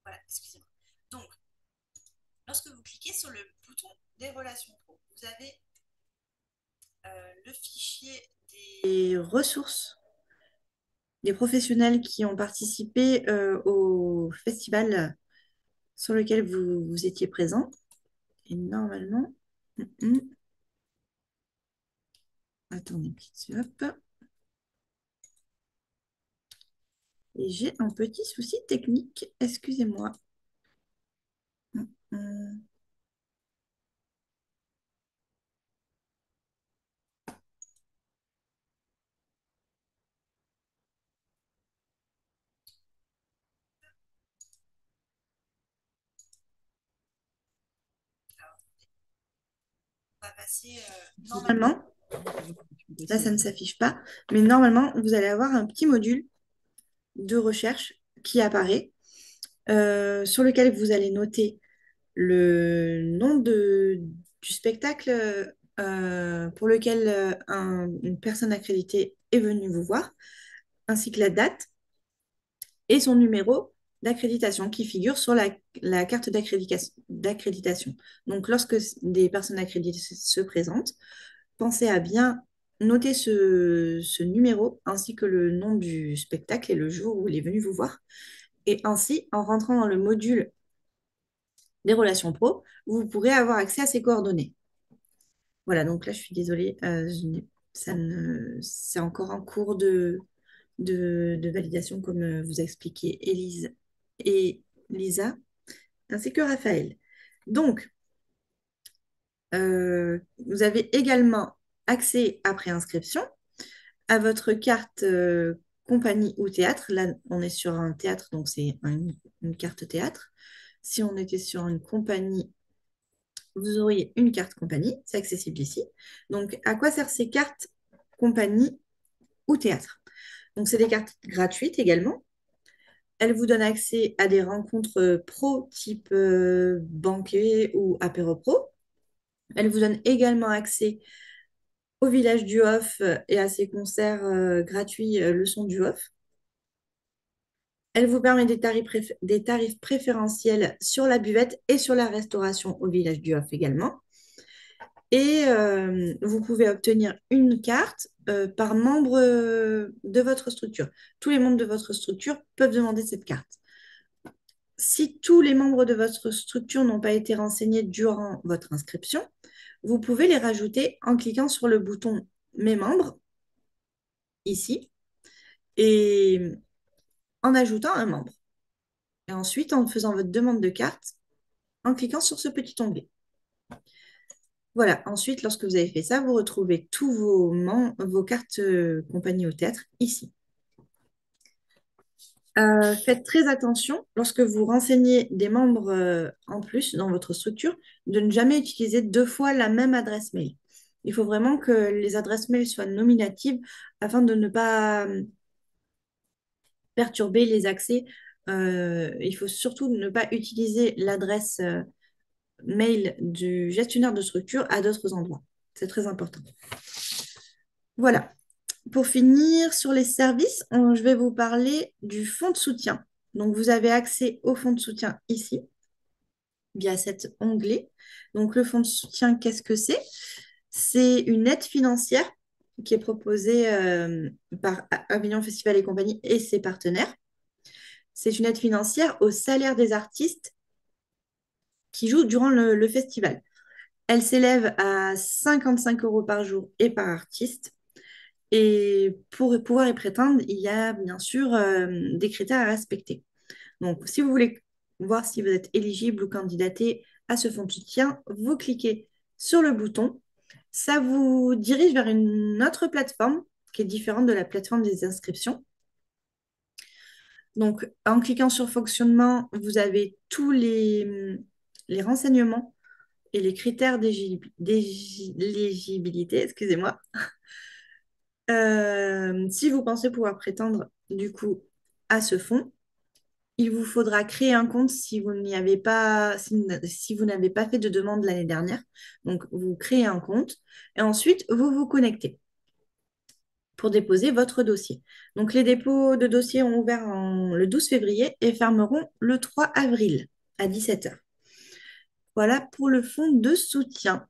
Voilà, excusez-moi. Donc, lorsque vous cliquez sur le bouton des relations pro, vous avez le fichier des ressources des professionnels qui ont participé au festival sur lequel vous étiez présent. Et normalement, attendez, hop. Et j'ai un petit souci technique, excusez-moi. On va passer normalement. Là, ça ne s'affiche pas. Mais normalement, vous allez avoir un petit module de recherche qui apparaît sur lequel vous allez noter le nom du spectacle pour lequel une personne accréditée est venue vous voir, ainsi que la date et son numéro d'accréditation qui figure sur la carte d'accréditation. Donc, lorsque des personnes accréditées se présentent, pensez à bien noter ce numéro ainsi que le nom du spectacle et le jour où il est venu vous voir. Et ainsi, en rentrant dans le module des relations pro, vous pourrez avoir accès à ces coordonnées. Voilà, donc là, je suis désolée, c'est encore en cours de validation, comme vous a expliqué Élise et Lisa, ainsi que Raphaël. Donc, vous avez également accès après inscription à votre carte compagnie ou théâtre. Là, on est sur un théâtre, donc c'est une carte théâtre. Si on était sur une compagnie, vous auriez une carte compagnie, c'est accessible ici. Donc, à quoi servent ces cartes compagnie ou théâtre? Donc, c'est des cartes gratuites également. Elles vous donnent accès à des rencontres pro type banquet ou apéro pro. Elles vous donnent également accès au village du Hof et à ses concerts gratuits Le Son du Hof. Elle vous permet des tarifs préférentiels sur la buvette et sur la restauration au village du Hof également. Et vous pouvez obtenir une carte par membre de votre structure. Tous les membres de votre structure peuvent demander cette carte. Si tous les membres de votre structure n'ont pas été renseignés durant votre inscription, vous pouvez les rajouter en cliquant sur le bouton Mes membres, ici, et en ajoutant un membre. Et ensuite, en faisant votre demande de carte, en cliquant sur ce petit onglet. Voilà, ensuite, lorsque vous avez fait ça, vous retrouvez tous vos cartes compagnie au théâtre ici. Faites très attention lorsque vous renseignez des membres en plus dans votre structure de ne jamais utiliser deux fois la même adresse mail. Il faut vraiment que les adresses mail soient nominatives afin de ne pas perturber les accès il faut surtout ne pas utiliser l'adresse mail du gestionnaire de structure à d'autres endroits. C'est très important. Voilà. Pour finir, sur les services, je vais vous parler du fonds de soutien. Donc, vous avez accès au fonds de soutien ici, via cet onglet. Donc, le fonds de soutien, qu'est-ce que c'est? C'est une aide financière qui est proposée par Avignon Festival et compagnie et ses partenaires. C'est une aide financière au salaire des artistes qui jouent durant le festival. Elle s'élève à 55 euros par jour et par artiste. Et pour pouvoir y prétendre, il y a bien sûr des critères à respecter. Donc, si vous voulez voir si vous êtes éligible ou candidaté à ce fonds de soutien, vous cliquez sur le bouton. Ça vous dirige vers une autre plateforme qui est différente de la plateforme des inscriptions. Donc, en cliquant sur fonctionnement, vous avez tous les renseignements et les critères d'éligibilité, excusez-moi. Si vous pensez pouvoir prétendre du coup à ce fonds, il vous faudra créer un compte si vous n'y avez pas, si vous n'avez pas fait de demande l'année dernière. Donc, vous créez un compte et ensuite, vous vous connectez pour déposer votre dossier. Donc, les dépôts de dossiers ont ouvert le 12 février et fermeront le 3 avril à 17 h. Voilà pour le fonds de soutien.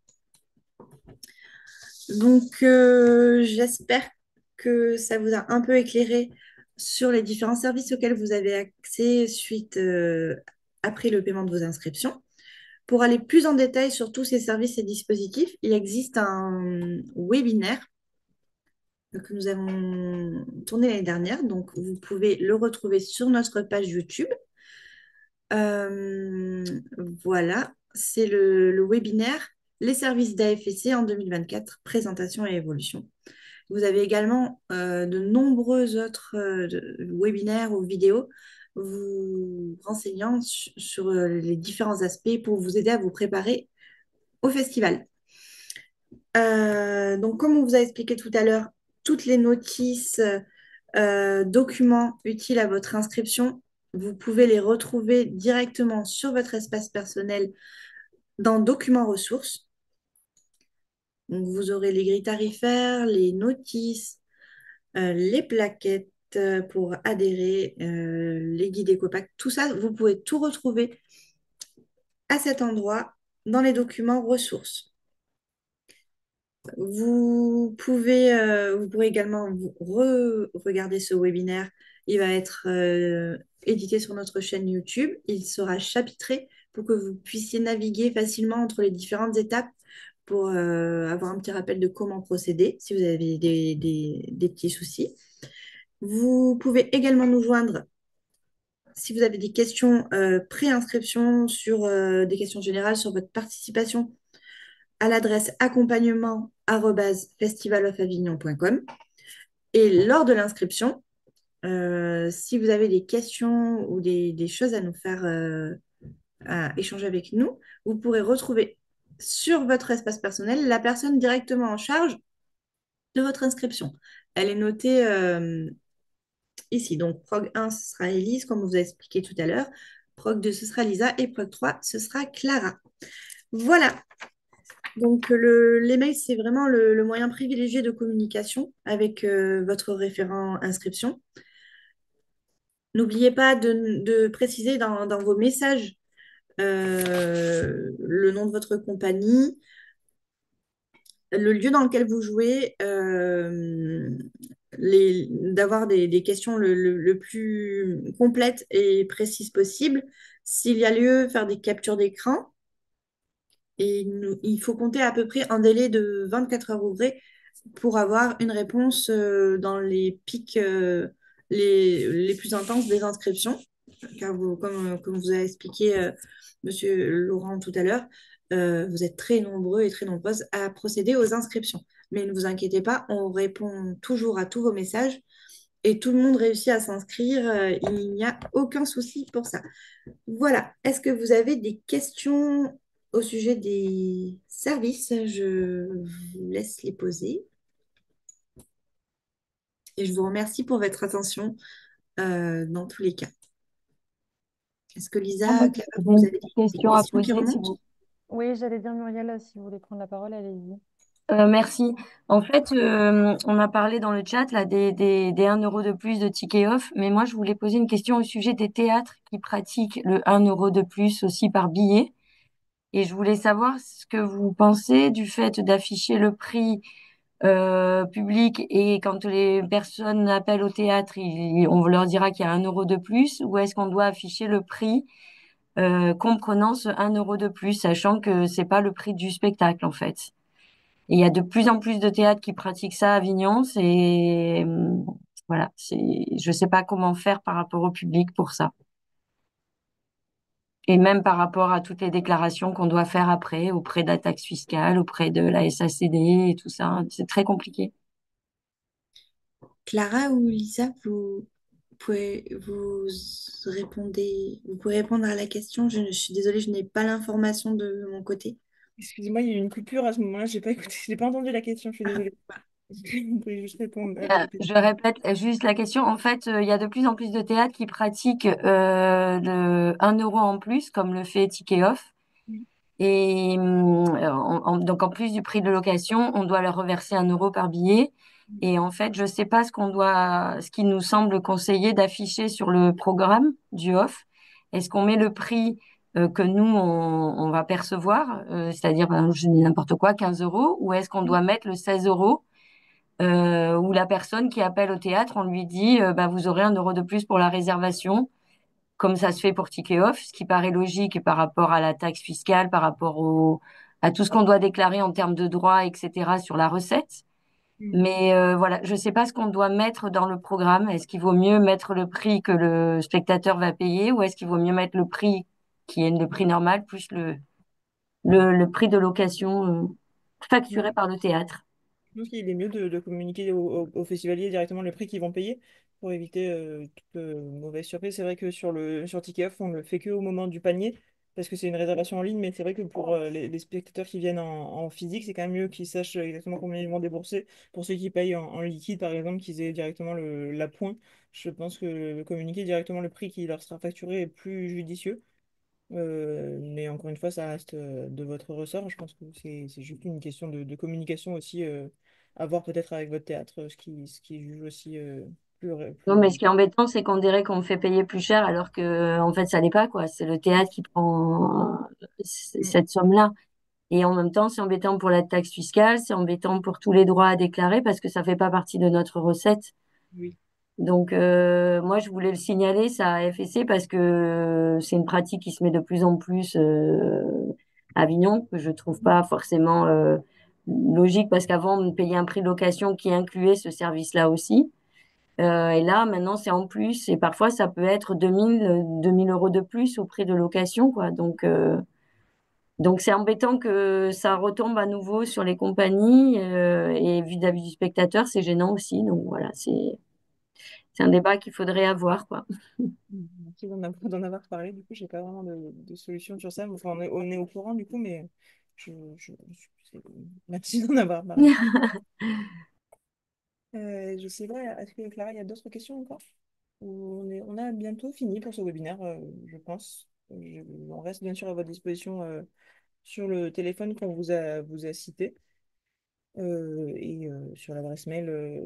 Donc, j'espère que ça vous a un peu éclairé sur les différents services auxquels vous avez accès après le paiement de vos inscriptions. Pour aller plus en détail sur tous ces services et dispositifs, il existe un webinaire que nous avons tourné l'année dernière. Donc, vous pouvez le retrouver sur notre page YouTube. Euh, voilà, c'est le webinaire Les services d'AFC en 2024, présentation et évolution. Vous avez également de nombreux autres webinaires ou vidéos vous renseignant sur les différents aspects pour vous aider à vous préparer au festival. Donc, comme on vous a expliqué tout à l'heure, toutes les notices, documents utiles à votre inscription, vous pouvez les retrouver directement sur votre espace personnel dans Documents ressources. Donc, vous aurez les grilles tarifaires, les notices, les plaquettes pour adhérer, les guides EcoPack, tout ça, vous pouvez tout retrouver à cet endroit dans les documents ressources. Vous pourrez également regarder ce webinaire. Il va être édité sur notre chaîne YouTube. Il sera chapitré pour que vous puissiez naviguer facilement entre les différentes étapes pour avoir un petit rappel de comment procéder si vous avez des petits soucis. Vous pouvez également nous joindre si vous avez des questions pré-inscription sur des questions générales sur votre participation à l'adresse accompagnement@festivalofavignon.com. Et lors de l'inscription, si vous avez des questions ou des choses à nous faire à échanger avec nous, vous pourrez retrouver sur votre espace personnel la personne directement en charge de votre inscription. Elle est notée ici. Donc, Prog 1, ce sera Elise, comme vous a expliqué tout à l'heure. Prog 2, ce sera Lisa. Et Prog 3, ce sera Clara. Voilà. Donc, l'email, c'est vraiment le moyen privilégié de communication avec votre référent inscription. N'oubliez pas de préciser dans vos messages le nom de votre compagnie, le lieu dans lequel vous jouez, d'avoir des questions le plus complètes et précises possible. S'il y a lieu, faire des captures d'écran. Et il faut compter à peu près un délai de 24 heures ouvrées pour avoir une réponse dans les pics les plus intenses des inscriptions. Car comme vous a expliqué Monsieur Laurent tout à l'heure, vous êtes très nombreux et très nombreuses à procéder aux inscriptions. Mais ne vous inquiétez pas, on répond toujours à tous vos messages et tout le monde réussit à s'inscrire. Il n'y a aucun souci pour ça. Voilà. Est-ce que vous avez des questions au sujet des services? Je vous laisse les poser. Et je vous remercie pour votre attention dans tous les cas. Est-ce que Ah, moi, Lisa, Clara, j'ai vous une avez des question à questions qui poser, si remontent? vous. Oui, j'allais dire Muriel, si vous voulez prendre la parole, allez-y. Merci. En fait, on a parlé dans le chat là des 1 € de plus de ticket off, mais moi je voulais poser une question au sujet des théâtres qui pratiquent le 1 € de plus aussi par billet. Et je voulais savoir ce que vous pensez du fait d'afficher le prix public et quand les personnes appellent au théâtre, on leur dira qu'il y a 1 € de plus, ou est-ce qu'on doit afficher le prix comprenant ce 1 € de plus, sachant que c'est pas le prix du spectacle en fait. Et il y a de plus en plus de théâtres qui pratiquent ça à Avignon. Voilà, je sais pas comment faire par rapport au public pour ça. Et même par rapport à toutes les déclarations qu'on doit faire après, auprès de la taxe fiscale, auprès de la SACD et tout ça. C'est très compliqué. Clara ou Lisa, vous pouvez répondre à la question. Je suis désolée, je n'ai pas l'information de mon côté. Excusez-moi, il y a eu une coupure à ce moment-là, j'ai pas écouté, j'ai pas entendu la question, je suis désolée. Est-ce que vous pouvez juste répondre à répéter? Je répète juste la question. En fait, il y a de plus en plus de théâtres qui pratiquent le 1 € en plus, comme le fait Ticket Off. Et donc, en plus du prix de location, on doit leur reverser 1 € par billet. Et en fait, je sais pas ce qui nous semble conseillé d'afficher sur le programme du off. Est-ce qu'on met le prix que nous, on va percevoir, c'est-à-dire, ben, je dis n'importe quoi, 15 €, ou est-ce qu'on doit mettre le 16 € où la personne qui appelle au théâtre, on lui dit, bah, vous aurez 1 € de plus pour la réservation, comme ça se fait pour Ticket Off, ce qui paraît logique par rapport à la taxe fiscale, par rapport à tout ce qu'on doit déclarer en termes de droits, etc., sur la recette. Mm. Mais voilà, je ne sais pas ce qu'on doit mettre dans le programme. Est-ce qu'il vaut mieux mettre le prix que le spectateur va payer, ou est-ce qu'il vaut mieux mettre le prix qui est le prix normal plus le prix de location facturé par le théâtre? Je pense qu'il est mieux de communiquer aux festivaliers directement le prix qu'ils vont payer pour éviter toute mauvaise surprise. C'est vrai que sur TKF, on ne le fait que au moment du panier parce que c'est une réservation en ligne, mais c'est vrai que pour les spectateurs qui viennent en physique, c'est quand même mieux qu'ils sachent exactement combien ils vont débourser. Pour ceux qui payent en liquide, par exemple, qu'ils aient directement la pointe. Je pense que communiquer directement le prix qui leur sera facturé est plus judicieux. Mais encore une fois, ça reste de votre ressort. Je pense que c'est juste une question de communication aussi, à voir peut-être avec votre théâtre, ce qui juge aussi Non, mais ce plus... qui est embêtant, c'est qu'on dirait qu'on me fait payer plus cher alors que, en fait, ça n'est pas, quoi. C'est le théâtre qui prend Mm. cette somme-là. Et en même temps, c'est embêtant pour la taxe fiscale, c'est embêtant pour tous les droits à déclarer parce que ça fait pas partie de notre recette. Oui. Donc, moi, je voulais le signaler, ça à FSC, parce que c'est une pratique qui se met de plus en plus à Avignon, que je trouve pas forcément logique parce qu'avant, on payait un prix de location qui incluait ce service-là aussi. Et là, maintenant, c'est en plus. Et parfois, ça peut être 2 000 € de plus au prix de location, quoi. Donc, c'est embêtant que ça retombe à nouveau sur les compagnies. Et vis-à-vis du spectateur, c'est gênant aussi. Donc, voilà, c'est un débat qu'il faudrait avoir, quoi. Merci d'en avoir parlé. Du coup, j'ai pas vraiment de solution sur ça. Enfin, on est au courant, du coup, mais c'est- merci d'en avoir parlé. Je sais pas, est-ce que Clara, il y a d'autres questions encore? On a bientôt fini pour ce webinaire, je pense. On reste bien sûr à votre disposition sur le téléphone qu'on vous a cité et sur l'adresse mail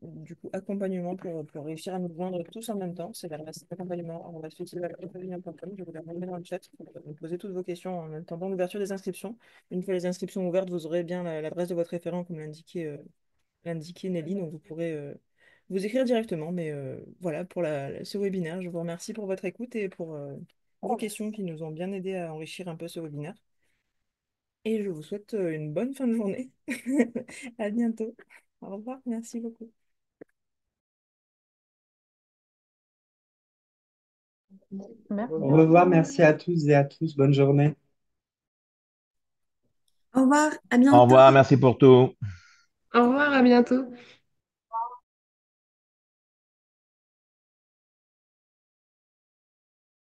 du coup accompagnement pour réussir à nous joindre tous en même temps. C'est l'adresse accompagnement@festival.com. Je vous la remets dans le chat pour vous poser toutes vos questions en attendant l'ouverture des inscriptions. Une fois les inscriptions ouvertes, vous aurez bien l'adresse de votre référent comme l'indiquait Nelly, donc vous pourrez vous écrire directement. Mais voilà pour ce webinaire. Je vous remercie pour votre écoute et pour vos questions qui nous ont bien aidé à enrichir un peu ce webinaire. Et je vous souhaite une bonne fin de journée. À bientôt. Au revoir, merci beaucoup. Merci. Au revoir, merci à tous et à tous. Bonne journée. Au revoir, à Au bientôt. revoir, merci pour tout. Au revoir, à bientôt.